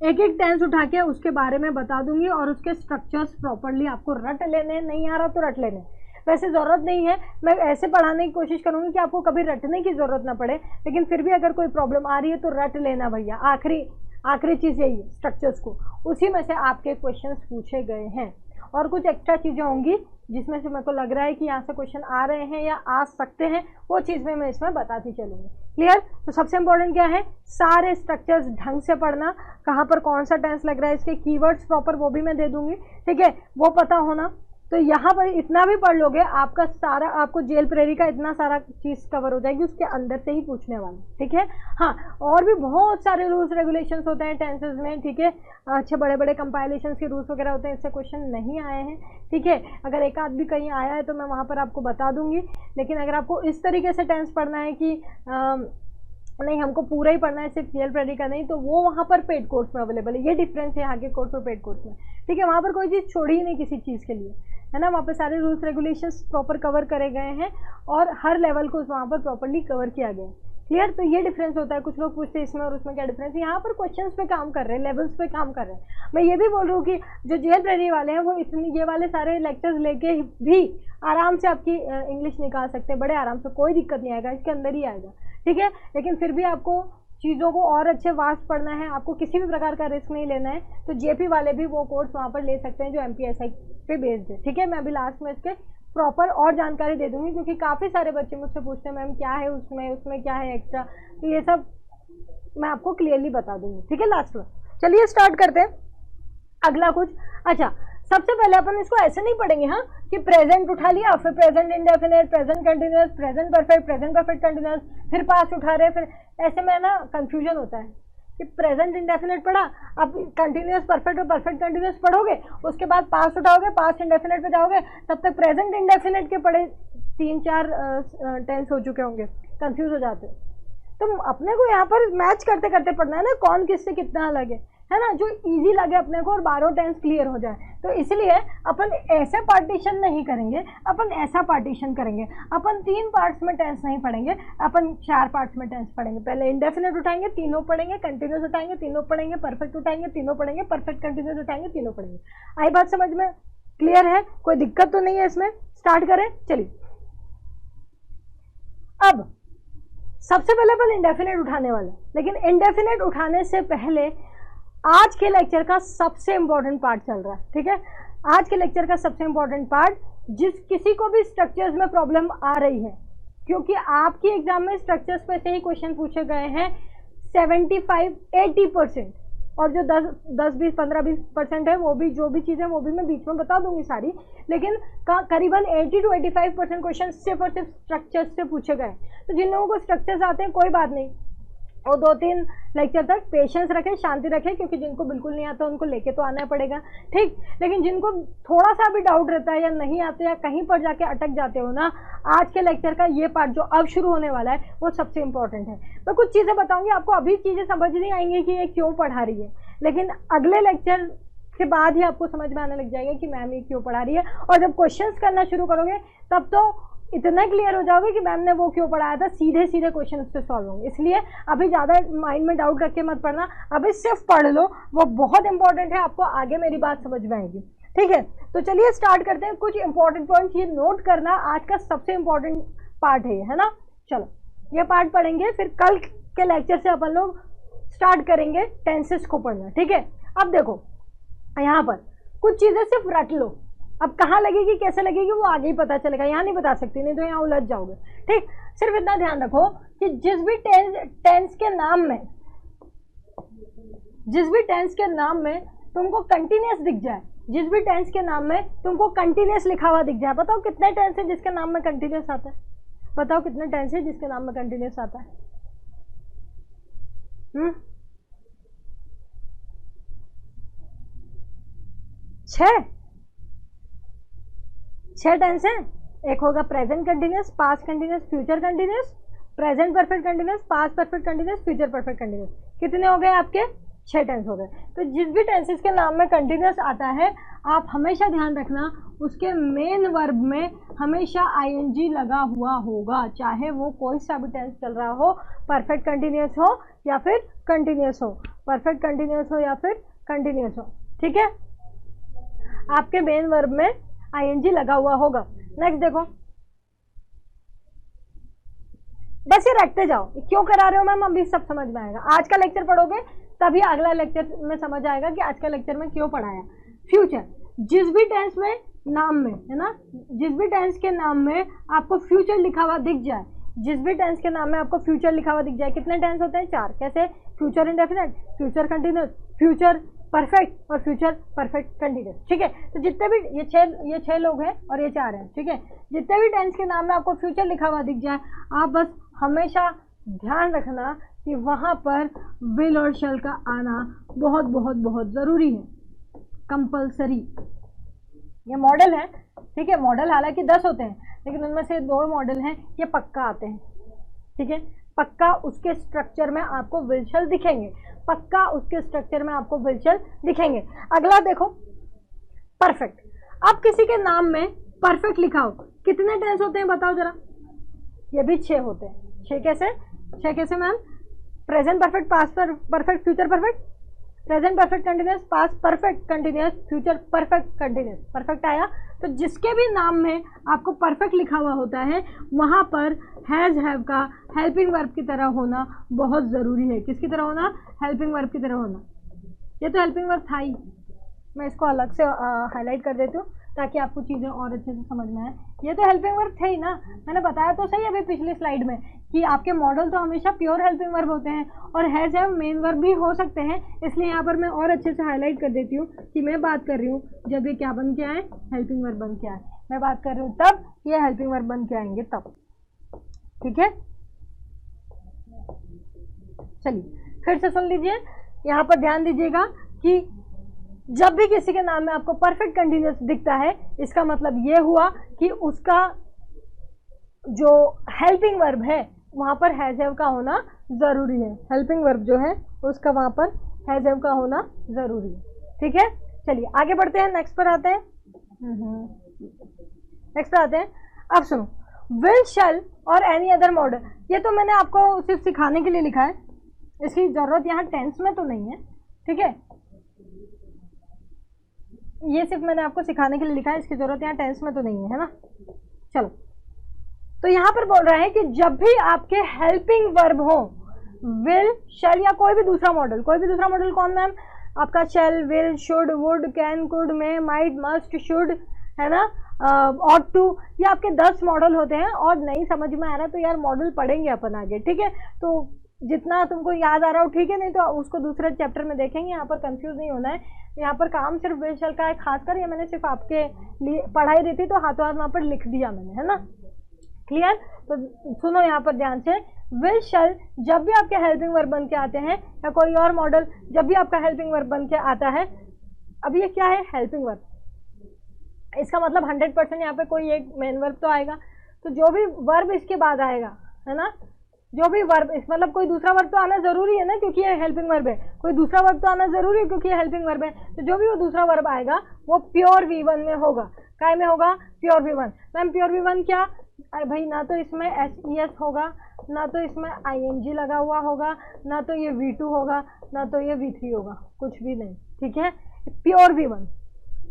Speaker 1: एक टेंस उठा के उसके बारे में बता दूंगी, और उसके स्ट्रक्चर्स प्रॉपरली आपको रट लेने, नहीं आ रहा तो रट लेने। वैसे ज़रूरत नहीं है, मैं ऐसे पढ़ाने की कोशिश करूंगी कि आपको कभी रटने की ज़रूरत ना पड़े, लेकिन फिर भी अगर कोई प्रॉब्लम आ रही है तो रट लेना भैया। आखिरी चीज़ यही है, स्ट्रक्चर्स को, उसी में से आपके क्वेश्चंस पूछे गए हैं। और कुछ एक्स्ट्रा चीज़ें होंगी जिसमें से मेरे को लग रहा है कि यहाँ से क्वेश्चन आ रहे हैं या आ सकते हैं, वो चीज़ में मैं इसमें बताती चलूँगी। क्लियर? तो सबसे इंपॉर्टेंट क्या है? सारे स्ट्रक्चर्स ढंग से पढ़ना, कहाँ पर कौन सा टेंस लग रहा है, इसके कीवर्ड्स प्रॉपर वो भी मैं दे दूंगी, ठीक है? वो पता होना। तो यहाँ पर इतना भी पढ़ लोगे, आपका सारा, आपको जेल प्रेरी का इतना सारा चीज़ कवर हो जाएगी, उसके अंदर से ही पूछने वाला, ठीक है? हाँ, और भी बहुत सारे रूल्स रेगुलेशंस होते हैं टेंसेस में, ठीक है? अच्छे बड़े बड़े कंपाइलेशंस के रूल्स वगैरह होते हैं, इससे क्वेश्चन नहीं आए हैं, ठीक है? अगर एक आध भी कहीं आया है तो मैं वहाँ पर आपको बता दूंगी। लेकिन अगर आपको इस तरीके से टेंस पढ़ना है कि नहीं हमको पूरा ही पढ़ना है, सिर्फ जेल प्रेरी का नहीं, तो वो वहाँ पर पेड कोर्स में अवेलेबल है। ये डिफरेंस है यहाँ के कोर्स और पेड कोर्स में, ठीक है? वहाँ पर कोई चीज़ छोड़ी ही नहीं किसी चीज़ के लिए, है ना? वहाँ पे सारे रूल्स रेगुलेशंस प्रॉपर कवर करे गए हैं, और हर लेवल को वहाँ पर प्रॉपरली कवर किया गया है। क्लियर? तो ये डिफरेंस होता है। कुछ लोग पूछते हैं इसमें और उसमें क्या डिफरेंस है। यहाँ पर क्वेश्चंस पे काम कर रहे हैं, लेवल्स पे काम कर रहे हैं। मैं ये भी बोल रही हूँ कि जो जेल प्रेरी वाले हैं वो इतनी ये वाले सारे लेक्चर्स लेके भी आराम से आपकी इंग्लिश निकाल सकते हैं, बड़े आराम से, कोई दिक्कत नहीं आएगा, इसके अंदर ही आएगा, ठीक है? लेकिन फिर भी आपको चीज़ों को और अच्छे वास्ट पढ़ना है, आपको किसी भी प्रकार का रिस्क नहीं लेना है, तो जेपी वाले भी वो कोर्स वहाँ पर ले सकते हैं जो MPSI पे बेस्ड है, ठीक है? मैं अभी लास्ट में इसके प्रॉपर और जानकारी दे दूंगी, क्योंकि काफ़ी सारे बच्चे मुझसे पूछते हैं मैम क्या है उसमें क्या है एक्स्ट्रा, तो ये सब मैं आपको क्लियरली बता दूंगी, ठीक है? लास्ट में चलिए स्टार्ट करते हैं अगला कुछ। अच्छा, सबसे पहले अपन इसको ऐसे नहीं पढ़ेंगे हाँ कि प्रेजेंट उठा लिया, फिर present indefinite, present continuous, present perfect continuous, फिर पास्ट उठा रहे, फिर ऐसे में ना कंफ्यूजन होता है कि प्रेजेंट इंडेफिनिट पढ़ा, अब कंटिन्यूअस परफेक्ट और परफेक्ट कंटिन्यूअस पढ़ोगे, उसके बाद पास्ट उठाओगे, पास्ट इंडेफिनिट पे जाओगे, तब तक प्रेजेंट इंडेफिनिट के पढ़े 3-4 टेंस हो चुके होंगे, कंफ्यूज हो जाते हो। तो अपने को यहाँ पर मैच करते करते पढ़ना है ना, कौन किससे कितना अलग है ना, जो इजी लगे अपने को और 12 टेंस क्लियर हो जाए। तो इसलिए अपन ऐसे पार्टीशन नहीं करेंगे, अपन ऐसा पार्टीशन करेंगे। अपन 3 पार्ट्स में टेंस नहीं पढ़ेंगे, अपन 4 पार्ट्स में टेंस पढ़ेंगे। पहले इंडेफिनिट उठाएंगे, तीनों पढ़ेंगे, कंटिन्यूस उठाएंगे, तीनों पढ़ेंगे, परफेक्ट उठाएंगे, तीनों पढ़ेंगे, परफेक्ट कंटिन्यूस उठाएंगे, तीनों पढ़ेंगे। आई बात समझ में? क्लियर है? कोई दिक्कत तो नहीं है इसमें? स्टार्ट करें, चलिए। अब सबसे पहले अपन इंडेफिनिट उठाने वाले, लेकिन इंडेफिनिट उठाने से पहले आज के लेक्चर का सबसे इंपॉर्टेंट पार्ट चल रहा है, ठीक है। आज के लेक्चर का सबसे इंपॉर्टेंट पार्ट, जिस किसी को भी स्ट्रक्चर्स में प्रॉब्लम आ रही है, क्योंकि आपकी एग्जाम में स्ट्रक्चर्स पे से ही क्वेश्चन पूछे गए हैं 75-80%, और जो 10, 20, 15, 20% है वो भी, जो भी चीज़ें वो भी मैं बीच में बता दूंगी सारी, लेकिन करीबन 80-85% क्वेश्चन सिर्फ और सिर्फ स्ट्रक्चर्स से पूछे गए। तो जिन लोगों को स्ट्रक्चर्स आते हैं कोई बात नहीं, वो 2-3 लेक्चर तक पेशेंस रखें, शांति रखें, क्योंकि जिनको बिल्कुल नहीं आता उनको लेके तो आना पड़ेगा, ठीक। लेकिन जिनको थोड़ा सा भी डाउट रहता है या नहीं आते या कहीं पर जाके अटक जाते हो ना, आज के लेक्चर का ये पार्ट जो अब शुरू होने वाला है वो सबसे इंपॉर्टेंट है। मैं कुछ चीज़ें बताऊंगी, आपको अभी चीज़ें समझ नहीं आएंगी कि ये क्यों पढ़ा रही है, लेकिन अगले लेक्चर के बाद ही आपको समझ में आने लग जाएगा कि मैम ये क्यों पढ़ा रही है। और जब क्वेश्चंस करना शुरू करोगे तब तो इतना क्लियर हो जाओगे कि मैम ने वो क्यों पढ़ाया था, सीधे सीधे क्वेश्चन उससे सॉल्व होंगे। इसलिए अभी ज़्यादा माइंड में डाउट रख के मत पढ़ना, अभी सिर्फ पढ़ लो, वो बहुत इंपॉर्टेंट है, आपको आगे मेरी बात समझ में आएगी, ठीक है। तो चलिए स्टार्ट करते हैं। कुछ इंपॉर्टेंट पॉइंट्स ये नोट करना, आज का सबसे इंपॉर्टेंट पार्ट है ना। चलो ये पार्ट पढ़ेंगे, फिर कल के लेक्चर से अपन लोग स्टार्ट करेंगे टेंसेस को पढ़ना, ठीक है। अब देखो यहाँ पर कुछ चीज़ें सिर्फ रट लो, अब कहाँ लगेगी कैसे लगेगी वो आगे ही पता चलेगा, यहाँ नहीं बता सकती, नहीं तो यहाँ उलझ जाओगे, ठीक। सिर्फ इतना ध्यान रखो कि जिस भी टेंस के नाम में तुमको कंटिन्यूस दिख जाए, जिस भी टेंस के नाम में तुमको कंटिन्यूस लिखा हुआ दिख जाए, बताओ कितने टेंस है जिसके नाम में कंटिन्यूस आता है? बताओ कितने टेंस है जिसके नाम में कंटिन्यूस आता है? 6 टेंस हैं। एक होगा present continuous, past continuous, future continuous, present perfect continuous, past perfect continuous, future perfect continuous. कितने हो गए आपके? 6 टेंस हो गए। तो जिस भी टेंसेस के नाम में कंटिन्यूस आता है, आप हमेशा ध्यान रखना उसके मेन वर्ब में हमेशा आईएनजी लगा हुआ होगा, चाहे वो कोई सा भी टेंस चल रहा हो, परफेक्ट कंटिन्यूस हो या फिर कंटिन्यूस हो, परफेक्ट कंटिन्यूस हो या फिर कंटिन्यूस हो, ठीक है। आपके मेन वर्ब में आईएनजी लगा हुआ होगा। नेक्स्ट देखो, बस ये रखते जाओ, क्यों करा रहे हो मैम, अभी सब समझ में आएगा। आज का लेक्चर पढ़ोगे तभी अगला लेक्चर में समझ आएगा कि आज का लेक्चर में क्यों पढ़ाया। फ्यूचर, जिस भी टेंस में नाम में है ना, जिस भी टेंस के नाम में आपको फ्यूचर लिखा हुआ दिख जाए, जिस भी टेंस के नाम में आपको फ्यूचर लिखा हुआ दिख जाए, कितने टेंस होते हैं? 4। कैसे? Future indefinite, future continuous, future perfect और फ्यूचर परफेक्ट कंटिन्यूस, ठीक है। तो जितने भी ये छह लोग हैं और ये 4 हैं, ठीक है। जितने भी टेंस के नाम में आपको फ्यूचर लिखा हुआ दिख जाए, आप बस हमेशा ध्यान रखना कि वहाँ पर विल और शैल का आना बहुत बहुत बहुत ज़रूरी है, कंपलसरी। ये मॉडल है, ठीक है। मॉडल हालांकि 10 होते हैं, लेकिन उनमें से 2 मॉडल हैं ये पक्का आते हैं, ठीक है। पक्का उसके स्ट्रक्चर में आपको विल शैल दिखेंगे, पक्का उसके स्ट्रक्चर में आपको विल शैल दिखेंगे। अगला देखो, परफेक्ट। अब किसी के नाम में परफेक्ट लिखा हो, कितने टेंस होते हैं बताओ जरा? ये भी 6 होते हैं। 6 कैसे? 6 कैसे ma'am? Present perfect, past perfect, future perfect, present perfect continuous, past perfect continuous, future perfect continuous. Perfect आया। तो जिसके भी नाम में आपको परफेक्ट लिखा हुआ होता है, वहाँ पर हैज हैव का हेल्पिंग वर्ब की तरह होना बहुत ज़रूरी है। किसकी तरह होना? हेल्पिंग वर्ब की तरह होना। ये तो हेल्पिंग वर्ब था ही, मैं इसको अलग से हाईलाइट कर देती हूँ ताकि आपको चीज़ें और अच्छे से समझ में आए। ये तो हेल्पिंग वर्ब थे ही ना, मैंने बताया तो सही अभी पिछली स्लाइड में कि आपके मॉडल तो हमेशा प्योर हेल्पिंग वर्ब होते हैं और हैज हैव मेन वर्ब भी हो सकते हैं, इसलिए यहाँ पर मैं और अच्छे से हाईलाइट कर देती हूँ कि मैं बात कर रही हूँ जब ये क्या बन के आए, हेल्पिंग वर्ब बन के आए। मैं बात कर रही हूँ तब ये हेल्पिंग वर्ब बन के आएंगे तब। ठीक है, चलिए फिर से सुन लीजिए, यहाँ पर ध्यान दीजिएगा कि जब भी किसी के नाम में आपको परफेक्ट कंटिन्यूअस दिखता है, इसका मतलब ये हुआ कि उसका जो हेल्पिंग वर्ब है वहाँ पर हैज हैव का होना जरूरी है। हेल्पिंग वर्ब जो है उसका वहाँ पर हैज हैव का होना जरूरी है। ठीक है, चलिए आगे बढ़ते हैं, नेक्स्ट पर आते हैं। नेक्स्ट पर आते हैं। अब सुनो, विल, शैल और एनी अदर मॉडल, ये तो मैंने आपको सिर्फ सिखाने के लिए लिखा है, इसकी जरूरत यहाँ टेंस में तो नहीं है। ठीक है, ये सिर्फ मैंने आपको सिखाने के लिए लिखा है, इसकी जरूरत यहाँ टेंस में तो नहीं है, है ना। चलो, तो यहाँ पर बोल रहे हैं कि जब भी आपके हेल्पिंग वर्ब हो, विल, शैल या कोई भी दूसरा मॉडल, कोई भी दूसरा मॉडल कौन मैम, आपका shall, will, should, would, can, could, may, might, must, should, है ना, ऑट टू, ये आपके 10 मॉडल होते हैं। और नहीं समझ में आ रहा है तो यार मॉडल पढ़ेंगे अपन आगे। ठीक है, तो जितना तुमको याद आ रहा हो ठीक है, नहीं तो उसको दूसरे चैप्टर में देखेंगे, यहाँ पर कंफ्यूज नहीं होना है। यहाँ पर काम सिर्फ विल शैल का है, खासकर ये मैंने सिर्फ आपके लिए पढ़ाई दी थी तो हाथों हाथ वहाँ पर लिख दिया मैंने, है ना। क्लियर, तो सुनो यहाँ पर ध्यान से, विल शैल जब भी आपके हेल्पिंग वर्ब बन के आते हैं, या कोई और मॉडल जब भी आपका हेल्पिंग वर्ब बन के आता है, अब ये क्या है, हेल्पिंग वर्ब, इसका मतलब 100% यहाँ पे कोई एक मेन वर्ब तो आएगा, तो जो भी वर्ब इसके बाद आएगा, है ना, जो भी वर्ब, इस मतलब कोई दूसरा वर्ब तो आना जरूरी है ना, क्योंकि ये हेल्पिंग वर्ब है, कोई दूसरा वर्ब तो आना जरूरी है क्योंकि ये हेल्पिंग वर्ब है, तो जो भी वो दूसरा वर्ब आएगा वो प्योर V1 में होगा। काय में होगा, pure V1। Ma'am pure V1 क्या, अरे भाई ना तो इसमें SES होगा, ना तो इसमें ING लगा हुआ होगा, ना तो ये V2 होगा, ना तो ये V3 होगा, कुछ भी नहीं। ठीक है, प्योर V1।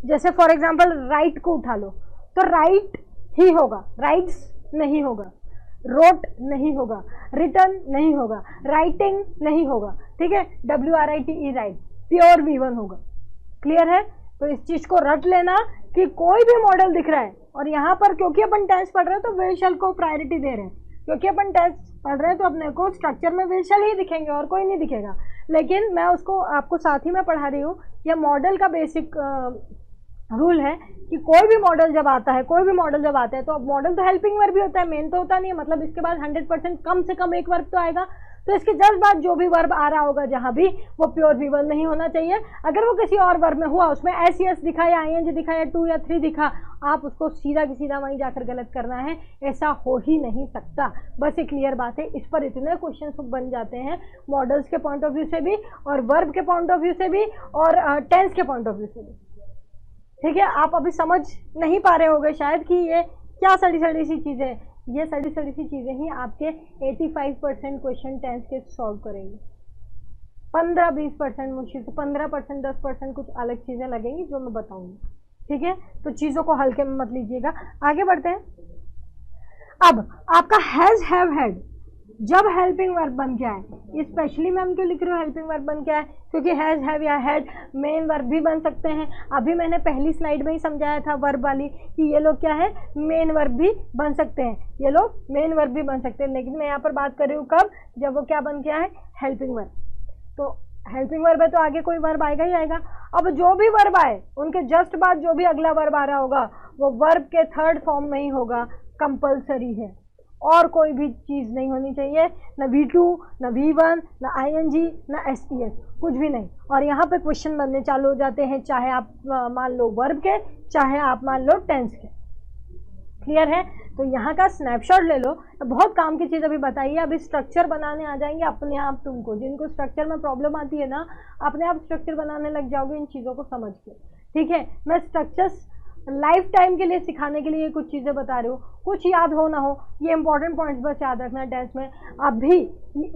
Speaker 1: जैसे फॉर एग्जाम्पल राइट को उठा लो, तो राइट ही होगा, राइट्स नहीं होगा, रोट नहीं होगा, रिटर्न नहीं होगा, राइटिंग नहीं होगा। ठीक है, WRITE, राइट, प्योर V1 होगा। क्लियर है, तो इस चीज को रट लेना कि कोई भी मॉडल दिख रहा है, और यहाँ पर क्योंकि अपन टेंस पढ़ रहे हैं तो विल शैल को प्रायोरिटी दे रहे हैं, क्योंकि अपन टेंस पढ़ रहे हैं तो अपने को स्ट्रक्चर में विल शैल ही दिखेंगे और कोई नहीं दिखेगा। लेकिन मैं उसको आपको साथ ही में पढ़ा रही हूँ, यह मॉडल का बेसिक रूल है कि कोई भी मॉडल जब आता है, कोई भी मॉडल जब आता है, तो मॉडल तो हेल्पिंग वर्ब भी होता है, मेन तो होता नहीं है, मतलब इसके बाद 100% कम से कम एक वर्ब तो आएगा, तो इसके जस्ट बाद जो भी वर्ब आ रहा होगा जहां भी, वो प्योर V1 नहीं होना चाहिए। अगर वो किसी और वर्ब में हुआ, उसमें SES दिखा या ING दिखा या 2 या 3 दिखा, आप उसको सीधा की सीधा वहीं जाकर गलत करना है, ऐसा हो ही नहीं सकता। बस ये क्लियर बात है, इस पर इतने क्वेश्चन बन जाते हैं मॉडल्स के पॉइंट ऑफ व्यू से भी, और वर्ब के पॉइंट ऑफ व्यू से भी, और टेंस के पॉइंट ऑफ व्यू से भी। ठीक है, आप अभी समझ नहीं पा रहे होंगे शायद कि ये क्या सड़ी सड़ी सी चीज़ें, ये सड़ी सड़ी सी चीज़ें ही आपके 85% क्वेश्चन टेंस के सॉल्व करेंगे। 15-20% मुश्किल से 15%, 10% कुछ अलग चीज़ें लगेंगी जो मैं बताऊंगी। ठीक है, तो चीज़ों को हल्के में मत लीजिएगा। आगे बढ़ते हैं। अब आपका हैज, हैव, हैड जब हेल्पिंग वर्ब बन के आए, स्पेशली मैं क्यों लिख रही हूँ हेल्पिंग वर्ब बन के आए, क्योंकि हैज, हैव या हैड मेन वर्ब भी बन सकते हैं। अभी मैंने पहली स्लाइड में ही समझाया था वर्ब वाली कि ये लोग क्या है, मेन वर्ब भी बन सकते हैं, ये लोग मेन वर्ब भी बन सकते हैं। लेकिन मैं यहाँ पर बात कर रही हूँ कब, जब वो क्या बन के आए, हेल्पिंग वर्ब। तो हेल्पिंग वर्ब है तो आगे कोई वर्ब आएगा ही आएगा। अब जो भी वर्ब आए उनके जस्ट बाद जो भी अगला वर्ब आ रहा होगा वो वर्ब के थर्ड फॉर्म में ही होगा, कंपल्सरी है, और कोई भी चीज़ नहीं होनी चाहिए, ना V2, ना V1, ना ING, ना SES, कुछ भी नहीं। और यहाँ पे क्वेश्चन बनने चालू हो जाते हैं, चाहे आप मान लो वर्ब के, चाहे आप मान लो टेंस के। क्लियर है, तो यहाँ का स्नैपशॉट ले लो। बहुत काम की चीज़ अभी बताइए, अभी स्ट्रक्चर बनाने आ जाएंगे अपने आप। तुमको जिनको स्ट्रक्चर में प्रॉब्लम आती है ना, अपने आप स्ट्रक्चर बनाने लग जाओगे इन चीज़ों को समझ के। ठीक है, मैं स्ट्रक्चर्स लाइफ टाइम के लिए सिखाने के लिए कुछ चीज़ें बता रही हूँ, कुछ याद हो ना हो, ये इंपॉर्टेंट पॉइंट्स बस याद रखना टेंस में। अभी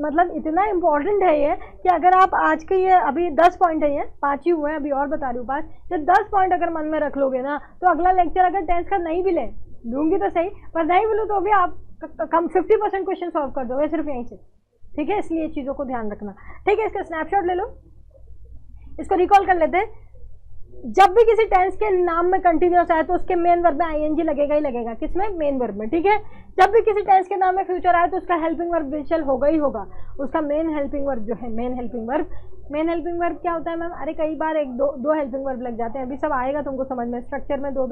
Speaker 1: मतलब इतना इंपॉर्टेंट है ये कि अगर आप आज के, ये अभी 10 पॉइंट है, ये 5 ही हुए हैं, अभी और बता रही हूँ 5, ये 10 पॉइंट अगर मन में रख लोगे ना, तो अगला लेक्चर अगर टेंस का नहीं भी ले लूँगी तो सही, पर नहीं बोलूँ तो भी आप कम 50% क्वेश्चन सॉल्व कर दोगे सिर्फ यहीं से। ठीक है, इसलिए चीज़ों को ध्यान रखना। ठीक है, इसका स्नैपशॉट ले लो, इसको रिकॉल कर लेते हैं। जब भी किसी टेंस के नाम में कंटिन्यूअस आए तो उसके मेन वर्ब में आईएनजी लगेगा ही लगेगा, किसमें, मेन वर्ब में, ठीक है। जब भी किसी टेंस के नाम में फ्यूचर आए तो उसका हेल्पिंग वर्ब विशल होगा ही होगा, उसका मेन हेल्पिंग वर्ब जो है, मेन हेल्पिंग वर्ब क्या होता है मैम, अरे कई बार एक दो हेल्पिंग वर्ब लग जाते हैं, अभी सब आएगा तुमको समझ में, स्ट्रक्चर में दो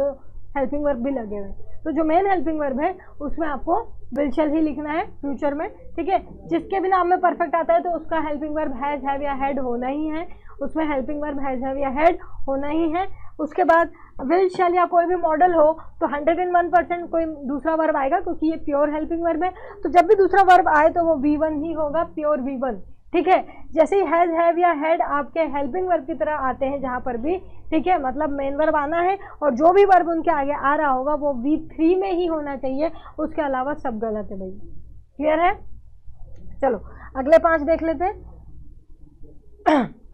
Speaker 1: हेल्पिंग वर्ब भी लगे हुए, तो जो मेन हेल्पिंग वर्ब है उसमें आपको विल ही लिखना है फ्यूचर में, ठीक है। जिसके भी नाम में परफेक्ट आता है तो उसका हेल्पिंग वर्ब हैज, हैव या हैड होना ही है, उसमें हेल्पिंग वर्ब हैज, हैव या हैड होना ही है। उसके बाद विल शैल या कोई भी मॉडल हो तो 101% कोई दूसरा वर्ब आएगा, क्योंकि ये प्योर हेल्पिंग वर्ब है, तो जब भी दूसरा वर्ब आए तो वो V1 ही होगा, प्योर V1, ठीक है। जैसे ही हैज, हैव या हैड आपके हेल्पिंग वर्ब की तरह आते हैं जहां पर भी, ठीक है, मतलब मेन वर्ब आना है और जो भी वर्ब उनके आगे आ रहा होगा वो V3 में ही होना चाहिए, उसके अलावा सब गलत है भाई, क्लियर है। चलो अगले 5 देख लेते हैं।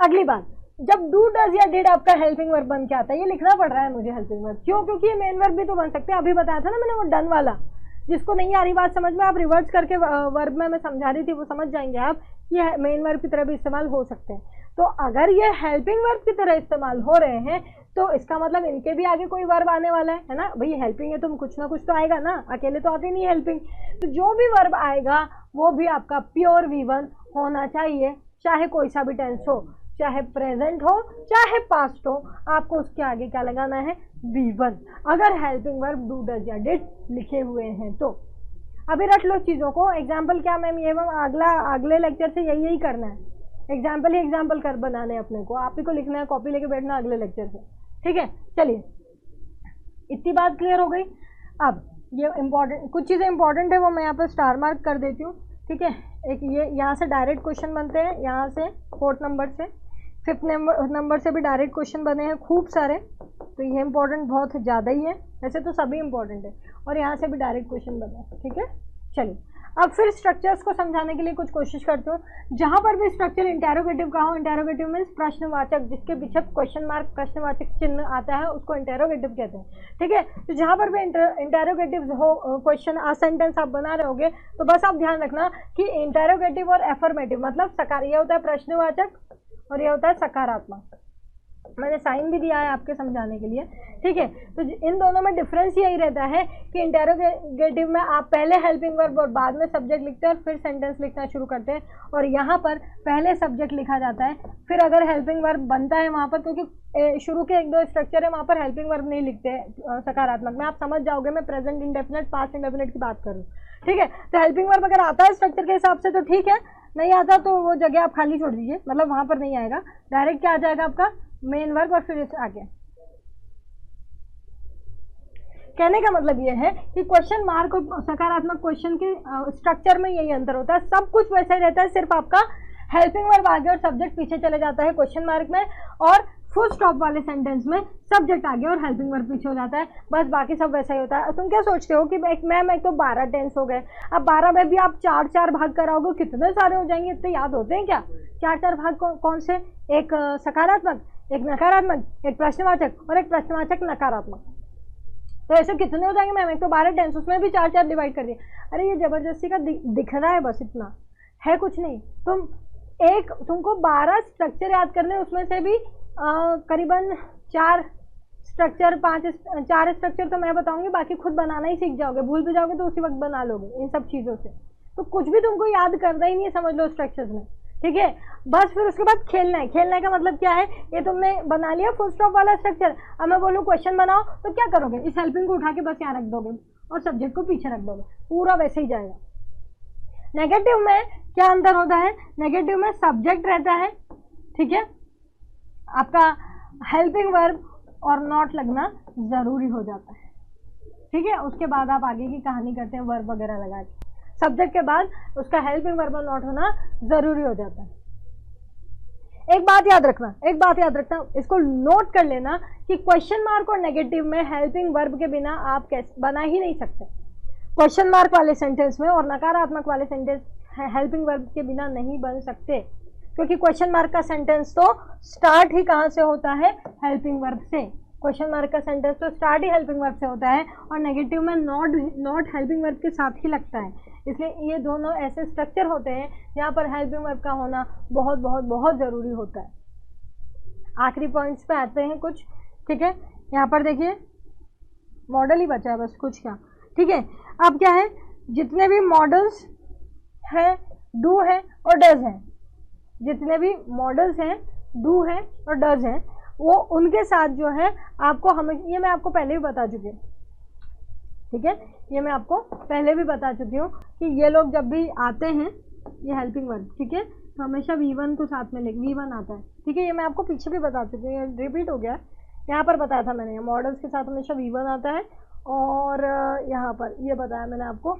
Speaker 1: अगली बात, जब डू डज या डिड आपका हेल्पिंग वर्ब बन के आता है, ये लिखना पड़ रहा है मुझे हेल्पिंग वर्ब, क्यों, क्योंकि ये मेन वर्ब भी तो बन सकते हैं, अभी बताया था ना मैंने वो डन वाला, जिसको नहीं आ रही बात समझ में, आप रिवर्स करके वर्ब में मैं समझा रही थी वो समझ जाएंगे आप, ये मेन वर्ब की तरह भी इस्तेमाल हो सकते हैं। तो अगर ये हेल्पिंग वर्ब की तरह इस्तेमाल हो रहे हैं तो इसका मतलब इनके भी आगे कोई वर्ब आने वाला है ना, भाई हेल्पिंग है तो कुछ ना कुछ तो आएगा ना, अकेले तो आती नहीं हेल्पिंग, तो जो भी वर्ब आएगा वो भी आपका प्योर V1 होना चाहिए, चाहे कोई सा भी टेंस हो, चाहे प्रेजेंट हो चाहे पास्ट हो, आपको उसके आगे क्या लगाना है, V1, अगर हेल्पिंग वर्ब डू डज या डिड लिखे हुए हैं तो। अभी रख लो चीज़ों को, एग्जाम्पल क्या मैम, ये मैम अगले लेक्चर से यही करना है, एग्जाम्पल ही एग्जाम्पल कर बनाने अपने को, आप ही को लिखना है, कॉपी लेके बैठना अगले लेक्चर से, ठीक है। चलिए इतनी बात क्लियर हो गई। अब ये इम्पोर्टेंट, कुछ चीज़ें इंपॉर्टेंट है वो मैं यहाँ पे स्टार मार्क कर देती हूँ, ठीक है। एक ये यहाँ से डायरेक्ट क्वेश्चन बनते हैं, यहाँ से 4th नंबर से 5th नंबर से भी डायरेक्ट क्वेश्चन बने हैं खूब सारे, तो ये इंपॉर्टेंट बहुत ज़्यादा ही है, वैसे तो सभी इंपॉर्टेंट है, और यहाँ से भी डायरेक्ट क्वेश्चन बने हैं, ठीक है। चलिए अब फिर स्ट्रक्चर्स को समझाने के लिए कुछ कोशिश करती हूँ, जहाँ पर भी स्ट्रक्चर इंटेरोगेटिव का हो, इंटेरोगेटिव मीन्स प्रश्नवाचक, जिसके पीछे क्वेश्चन मार्क प्रश्नवाचक चिन्ह आता है उसको इंटेरोगेटिव कहते हैं, ठीक है। तो जहाँ पर भी इंटेरोगेटिव हो क्वेश्चन सेंटेंस आप बना रहे होगे तो बस आप ध्यान रखना कि इंटेरोगेटिव और एफर्मेटिव मतलब सकार, ये होता है प्रश्नवाचक और ये होता है सकारात्मक, मैंने साइन भी दिया है आपके समझाने के लिए, ठीक है। तो इन दोनों में डिफरेंस यही रहता है कि इंटेरोगेटिव में आप पहले हेल्पिंग वर्ब और बाद में सब्जेक्ट लिखते हैं और फिर सेंटेंस लिखना शुरू करते हैं, और यहाँ पर पहले सब्जेक्ट लिखा जाता है, फिर अगर हेल्पिंग वर्ब बनता है वहाँ पर, क्योंकि शुरू के 1-2 स्ट्रक्चर है वहाँ पर हेल्पिंग वर्ब नहीं लिखते सकारात्मक में, आप समझ जाओगे मैं प्रेजेंट इंडेफिनिट पास्ट इंडेफिनिट की बात करूँ, ठीक है। तो हेल्पिंग वर्ब अगर आता है स्ट्रक्चर के हिसाब से तो ठीक है, नहीं आता तो वो जगह आप खाली छोड़ दीजिए, मतलब वहाँ पर नहीं आएगा, डायरेक्ट क्या आ जाएगा आपका मेन वर्ब और फिर इसे आगे। कहने का मतलब ये है कि क्वेश्चन मार्क और सकारात्मक क्वेश्चन के स्ट्रक्चर में यही अंतर होता है, सब कुछ वैसा ही रहता है, सिर्फ आपका हेल्पिंग वर्ब आगे और सब्जेक्ट पीछे चले जाता है क्वेश्चन मार्क में, और फुल स्टॉप वाले सेंटेंस में सब्जेक्ट आगे और हेल्पिंग वर्ब पीछे हो जाता है, बस बाकी सब वैसा ही होता है। तुम क्या सोचते हो कि मैम एक तो 12 टेंस हो गए, अब 12 में भी आप 4-4 भाग कराओगे, कितने सारे हो जाएंगे, इतने याद होते हैं क्या? 4-4 भाग कौन से, एक सकारात्मक, एक नकारात्मक, एक प्रश्नवाचक और एक प्रश्नवाचक नकारात्मक, तो ऐसे कितने हो जाएंगे मैम, एक तो 12 टेंस, उसमें भी 4-4 डिवाइड कर दिए, अरे ये जबरदस्ती का दिख रहा है, बस इतना है, कुछ नहीं। तुमको 12 स्ट्रक्चर याद करने, उसमें से भी करीबन 4 स्ट्रक्चर 4 स्ट्रक्चर तो मैं बताऊंगी, बाकी खुद बनाना ही सीख जाओगे, भूल भी जाओगे तो उसी वक्त बना लोगे इन सब चीज़ों से, तो कुछ भी तुमको याद करना ही नहीं है, समझ लो स्ट्रक्चर्स में, ठीक है। बस फिर उसके बाद खेलना है, खेलने का मतलब क्या है, ये तुमने बना लिया फुल स्टॉप वाला स्ट्रक्चर, अब मैं बोलूँ क्वेश्चन बनाओ तो क्या करोगे, इस हेल्पिंग को उठा के बस यहाँ रख दोगे और सब्जेक्ट को पीछे रख दोगे, पूरा वैसे ही जाएगा। नेगेटिव में क्या अंतर होता है, नेगेटिव में सब्जेक्ट रहता है, ठीक है, आपका हेल्पिंग वर्ब और नॉट लगना ज़रूरी हो जाता है, ठीक है। उसके बाद आप आगे की कहानी करते हैं वर्ब वगैरह लगा के, सब्जेक्ट के बाद उसका हेल्पिंग वर्ब और नॉट होना ज़रूरी हो जाता है। एक बात याद रखना, इसको नोट कर लेना कि क्वेश्चन मार्क और नेगेटिव में हेल्पिंग वर्ब के बिना आप कैसे बना ही नहीं सकते, क्वेश्चन मार्क वाले सेंटेंस में और नकारात्मक वाले सेंटेंस हेल्पिंग वर्ब के बिना नहीं बन सकते, क्योंकि क्वेश्चन मार्क का सेंटेंस तो स्टार्ट ही कहाँ से होता है, हेल्पिंग वर्ब से, क्वेश्चन मार्क का सेंटेंस तो स्टार्ट ही हेल्पिंग वर्ब से होता है, और नेगेटिव में नॉट हेल्पिंग वर्ब के साथ ही लगता है, इसलिए ये दोनों ऐसे स्ट्रक्चर होते हैं जहाँ पर हेल्पिंग वर्ब का होना बहुत बहुत बहुत ज़रूरी होता है। आखिरी पॉइंट्स पे आते हैं कुछ, ठीक है, यहाँ पर देखिए मॉडल ही बचा है बस, कुछ क्या। ठीक है, अब क्या है, जितने भी मॉडल्स हैं, डू है और डज हैं, जितने भी मॉडल्स हैं, डू है और डज हैं, वो उनके साथ जो है आपको हमें, ये मैं आपको पहले भी बता चुकी हूँ। ठीक है, ये मैं आपको पहले भी बता चुकी हूँ कि ये लोग जब भी आते हैं, ये हेल्पिंग वर्ब, ठीक है, तो हमेशा V1 को साथ में ले, V1 आता है। ठीक है, ये मैं आपको पीछे भी बता चुकी हूँ, रिपीट हो गया, यहाँ पर बताया था मैंने, मॉडल्स के साथ हमेशा V1 आता है, और यहाँ पर ये बताया मैंने आपको।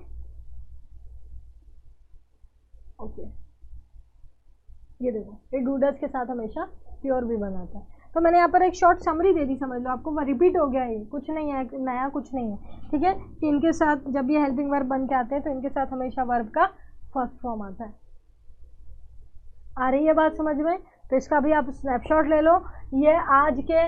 Speaker 1: ओके, ये देखो, ये डूडस के साथ हमेशा प्योर V1 आता है। तो मैंने यहाँ पर एक शॉर्ट समरी दे दी, समझ लो, आपको रिपीट हो गया, ये कुछ नहीं है, नया कुछ नहीं है। ठीक है, कि इनके साथ जब ये हेल्पिंग वर्ब बन के आते हैं तो इनके साथ हमेशा वर्ब का फर्स्ट फॉर्म आता है। आ रही है बात समझ में? तो इसका भी आप स्नैपशॉट ले लो। ये आज के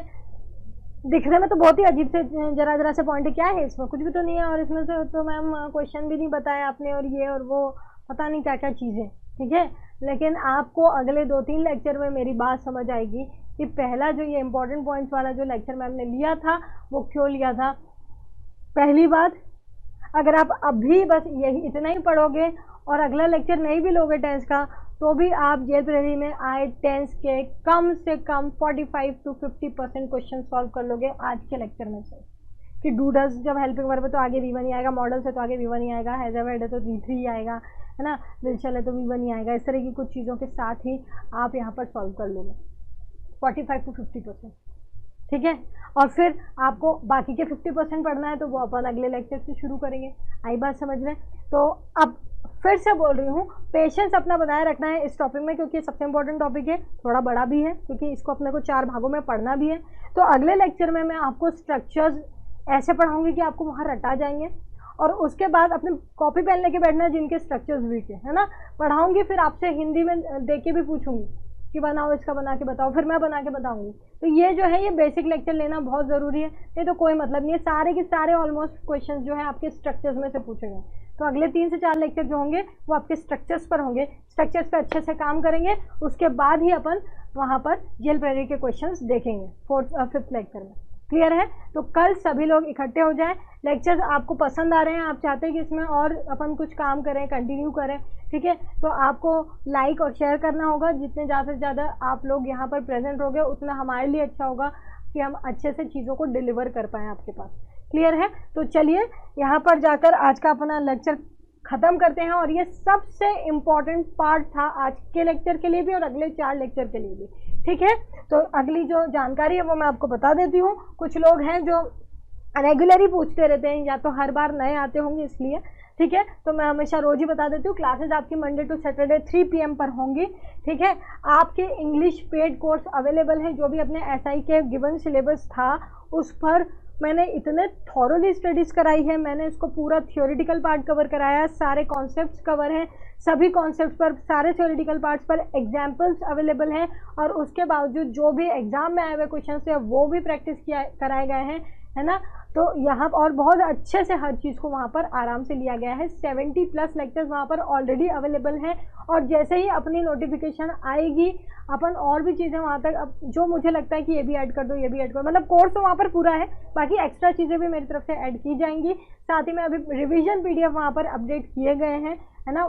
Speaker 1: दिखने में तो बहुत ही अजीब से जरा जरा से पॉइंट है, क्या है इसमें, कुछ भी तो नहीं है, और इसमें से तो मैम क्वेश्चन भी नहीं बताया आपने, और ये और वो पता नहीं क्या क्या चीज़ें। ठीक है, लेकिन आपको अगले 2-3 लेक्चर में मेरी बात समझ आएगी कि पहला जो ये इंपॉर्टेंट पॉइंट्स वाला जो लेक्चर मैम ने लिया था वो क्यों लिया था। पहली बात, अगर आप अभी बस यही इतना ही पढ़ोगे और अगला लेक्चर नहीं भी लोगे टेंस का, तो भी आप जेल प्रहरी में आए टेंस के कम से कम 45 to 50% क्वेश्चन सॉल्व कर लोगे आज के लेक्चर में से। कि डू डज जब हेल्पिंग वर्ब है तो आगे V1 ही आएगा, मॉडल से तो आगे V1 ही आएगा, हैज हैव हैड है तो V3 ही आएगा, है ना, विल शैल है तो V1 ही आएगा। इस तरह की कुछ चीज़ों के साथ ही आप यहाँ पर सॉल्व कर लोगे 45 to 50%। ठीक है, और फिर आपको बाकी के 50% पढ़ना है तो वो अपन अगले लेक्चर से शुरू करेंगे। आई बात समझ में? तो अब फिर से बोल रही हूँ, पेशेंस अपना बनाए रखना है इस टॉपिक में, क्योंकि सबसे इंपॉर्टेंट टॉपिक है, थोड़ा बड़ा भी है, क्योंकि इसको अपने को 4 भागों में पढ़ना भी है। तो अगले लेक्चर में मैं आपको स्ट्रक्चर्स ऐसे पढ़ाऊंगी कि आपको वहाँ रटा जाएंगे, और उसके बाद अपने कॉपी पेन लेके बैठना है जिनके स्ट्रक्चर्स वीक है ना, पढ़ाऊंगी, फिर आपसे हिंदी में देख के भी पूछूंगी कि बनाओ, इसका बना के बताओ, फिर मैं बना के बताऊंगी। तो ये जो है, ये बेसिक लेक्चर लेना बहुत ज़रूरी है, नहीं तो कोई मतलब नहीं है। सारे के सारे ऑलमोस्ट क्वेश्चंस जो है आपके स्ट्रक्चर्स में से पूछे गए। तो अगले 3 से 4 लेक्चर जो होंगे वो आपके स्ट्रक्चर्स पर होंगे, स्ट्रक्चर्स पे अच्छे से काम करेंगे, उसके बाद ही अपन वहाँ पर जेल प्रहरी के क्वेश्चंस देखेंगे 4th और 5th लेक्चर में। क्लियर है? तो कल सभी लोग इकट्ठे हो जाएं। लेक्चर्स आपको पसंद आ रहे हैं, आप चाहते हैं कि इसमें और अपन कुछ काम करें, कंटिन्यू करें, ठीक है, तो आपको लाइक और शेयर करना होगा। जितने ज़्यादा से ज़्यादा आप लोग यहाँ पर प्रेजेंट होगे उतना हमारे लिए अच्छा होगा कि हम अच्छे से चीज़ों को डिलीवर कर पाएँ आपके पास। क्लियर है? तो चलिए यहाँ पर जाकर आज का अपना लेक्चर ख़त्म करते हैं, और ये सबसे इम्पॉर्टेंट पार्ट था आज के लेक्चर के लिए भी और अगले 4 लेक्चर के लिए भी। ठीक है, तो अगली जो जानकारी है वो मैं आपको बता देती हूँ। कुछ लोग हैं जो रेगुलर ही पूछते रहते हैं, या तो हर बार नए आते होंगे इसलिए, ठीक है, तो मैं हमेशा रोज ही बता देती हूँ। क्लासेस आपकी मंडे टू सैटरडे 3 PM पर होंगी। ठीक है, आपके इंग्लिश पेड कोर्स अवेलेबल है, जो भी अपने SI के गिवन सिलेबस था उस पर मैंने इतने थॉरोली स्टडीज़ कराई है, मैंने इसको पूरा थियोरिटिकल पार्ट कवर कराया है, सारे कॉन्सेप्ट्स कवर हैं, सभी कॉन्सेप्ट्स पर, सारे थियोरिटिकल पार्ट्स पर एग्जाम्पल्स अवेलेबल हैं, और उसके बावजूद जो भी एग्जाम में आए हुए क्वेश्चन है वो भी प्रैक्टिस किया कराए गए हैं, है ना। तो यहाँ और बहुत अच्छे से हर चीज़ को वहाँ पर आराम से लिया गया है। 70+ लेक्चर्स वहाँ पर ऑलरेडी अवेलेबल हैं, और जैसे ही अपनी नोटिफिकेशन आएगी अपन और भी चीज़ें वहाँ तक, अब जो मुझे लगता है कि ये भी ऐड कर दो, ये भी ऐड करो, मतलब कोर्स तो वहाँ पर पूरा है, बाकी एक्स्ट्रा चीज़ें भी मेरी तरफ से ऐड की जाएंगी। साथ ही में अभी रिविजन PDF वहाँ पर अपडेट किए गए हैं, है ना।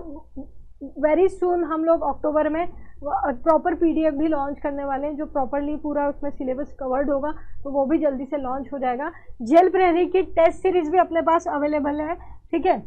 Speaker 1: वेरी सून हम लोग अक्टूबर में प्रॉपर PDF भी लॉन्च करने वाले हैं, जो प्रॉपरली पूरा उसमें सिलेबस कवर्ड होगा, तो वो भी जल्दी से लॉन्च हो जाएगा। जेल प्रहरी की टेस्ट सीरीज़ भी अपने पास अवेलेबल है, ठीक है,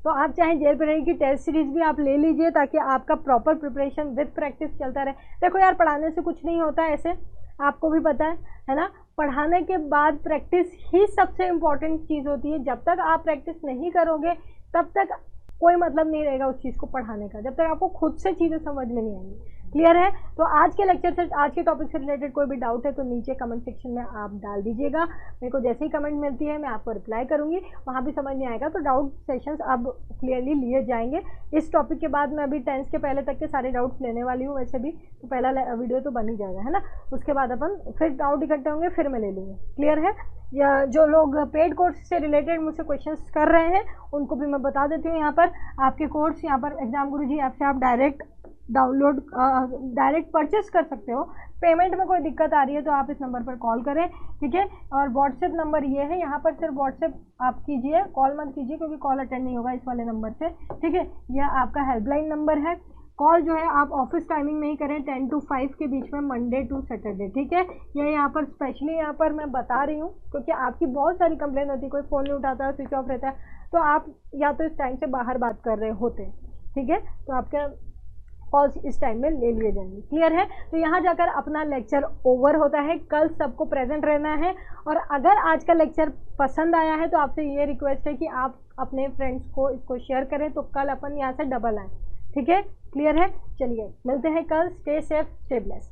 Speaker 1: तो आप चाहें जेल प्रहरी की टेस्ट सीरीज़ भी आप ले लीजिए, ताकि आपका प्रॉपर प्रिपरेशन विद प्रैक्टिस चलता रहे। देखो यार, पढ़ाने से कुछ नहीं होता ऐसे, आपको भी पता है ना। पढ़ाने के बाद प्रैक्टिस ही सबसे इम्पॉर्टेंट चीज़ होती है। जब तक आप प्रैक्टिस नहीं करोगे तब तक कोई मतलब नहीं रहेगा उस चीज़ को पढ़ाने का, जब तक आपको खुद से चीज़ें समझ में नहीं आएंगी। क्लियर है? तो आज के लेक्चर से, आज के टॉपिक से रिलेटेड कोई भी डाउट है तो नीचे कमेंट सेक्शन में आप डाल दीजिएगा। मेरे को जैसे ही कमेंट मिलती है मैं आपको रिप्लाई करूँगी, वहाँ भी समझ नहीं आएगा तो डाउट सेशंस अब क्लियरली लिए जाएंगे। इस टॉपिक के बाद मैं अभी 10th के पहले तक के सारे डाउट्स लेने वाली हूँ वैसे भी, तो पहला वीडियो तो बन ही जाएगा, है ना। उसके बाद अपन फिर डाउट इकट्ठे होंगे, फिर मैं ले लूँगी। क्लियर है? या जो लोग पेड कोर्स से रिलेटेड मुझसे क्वेश्चंस कर रहे हैं उनको भी मैं बता देती हूँ। यहाँ पर आपके कोर्स, यहाँ पर एग्जाम गुरुजी ऐप से आप डायरेक्ट डाउनलोड डायरेक्ट परचेस कर सकते हो। पेमेंट में कोई दिक्कत आ रही है तो आप इस नंबर पर कॉल करें, ठीक है। और व्हाट्सएप नंबर ये है, यहाँ पर सिर्फ व्हाट्सएप आप कीजिए, कॉल मत कीजिए क्योंकि कॉल अटेंड नहीं होगा इस वाले नंबर से, ठीक है। यह आपका हेल्पलाइन नंबर है। कॉल जो है आप ऑफिस टाइमिंग में ही करें, 10 to 5 के बीच में, मंडे टू सैटरडे, ठीक है। यह यहाँ पर स्पेशली यहाँ पर मैं बता रही हूँ क्योंकि आपकी बहुत सारी कंप्लेन होती है, कोई फ़ोन नहीं उठाता, स्विच ऑफ रहता है, तो आप या तो इस टाइम से बाहर बात कर रहे होते, ठीक है, तो आपका कॉल्स इस टाइम में ले लिए जाएंगे। क्लियर है? तो यहाँ जाकर अपना लेक्चर ओवर होता है। कल सबको प्रेजेंट रहना है, और अगर आज का लेक्चर पसंद आया है तो आपसे ये रिक्वेस्ट है कि आप अपने फ्रेंड्स को इसको शेयर करें, तो कल अपन यहाँ से डबल आए, ठीक है। क्लियर है? चलिए मिलते हैं कल। Stay safe, stay blessed.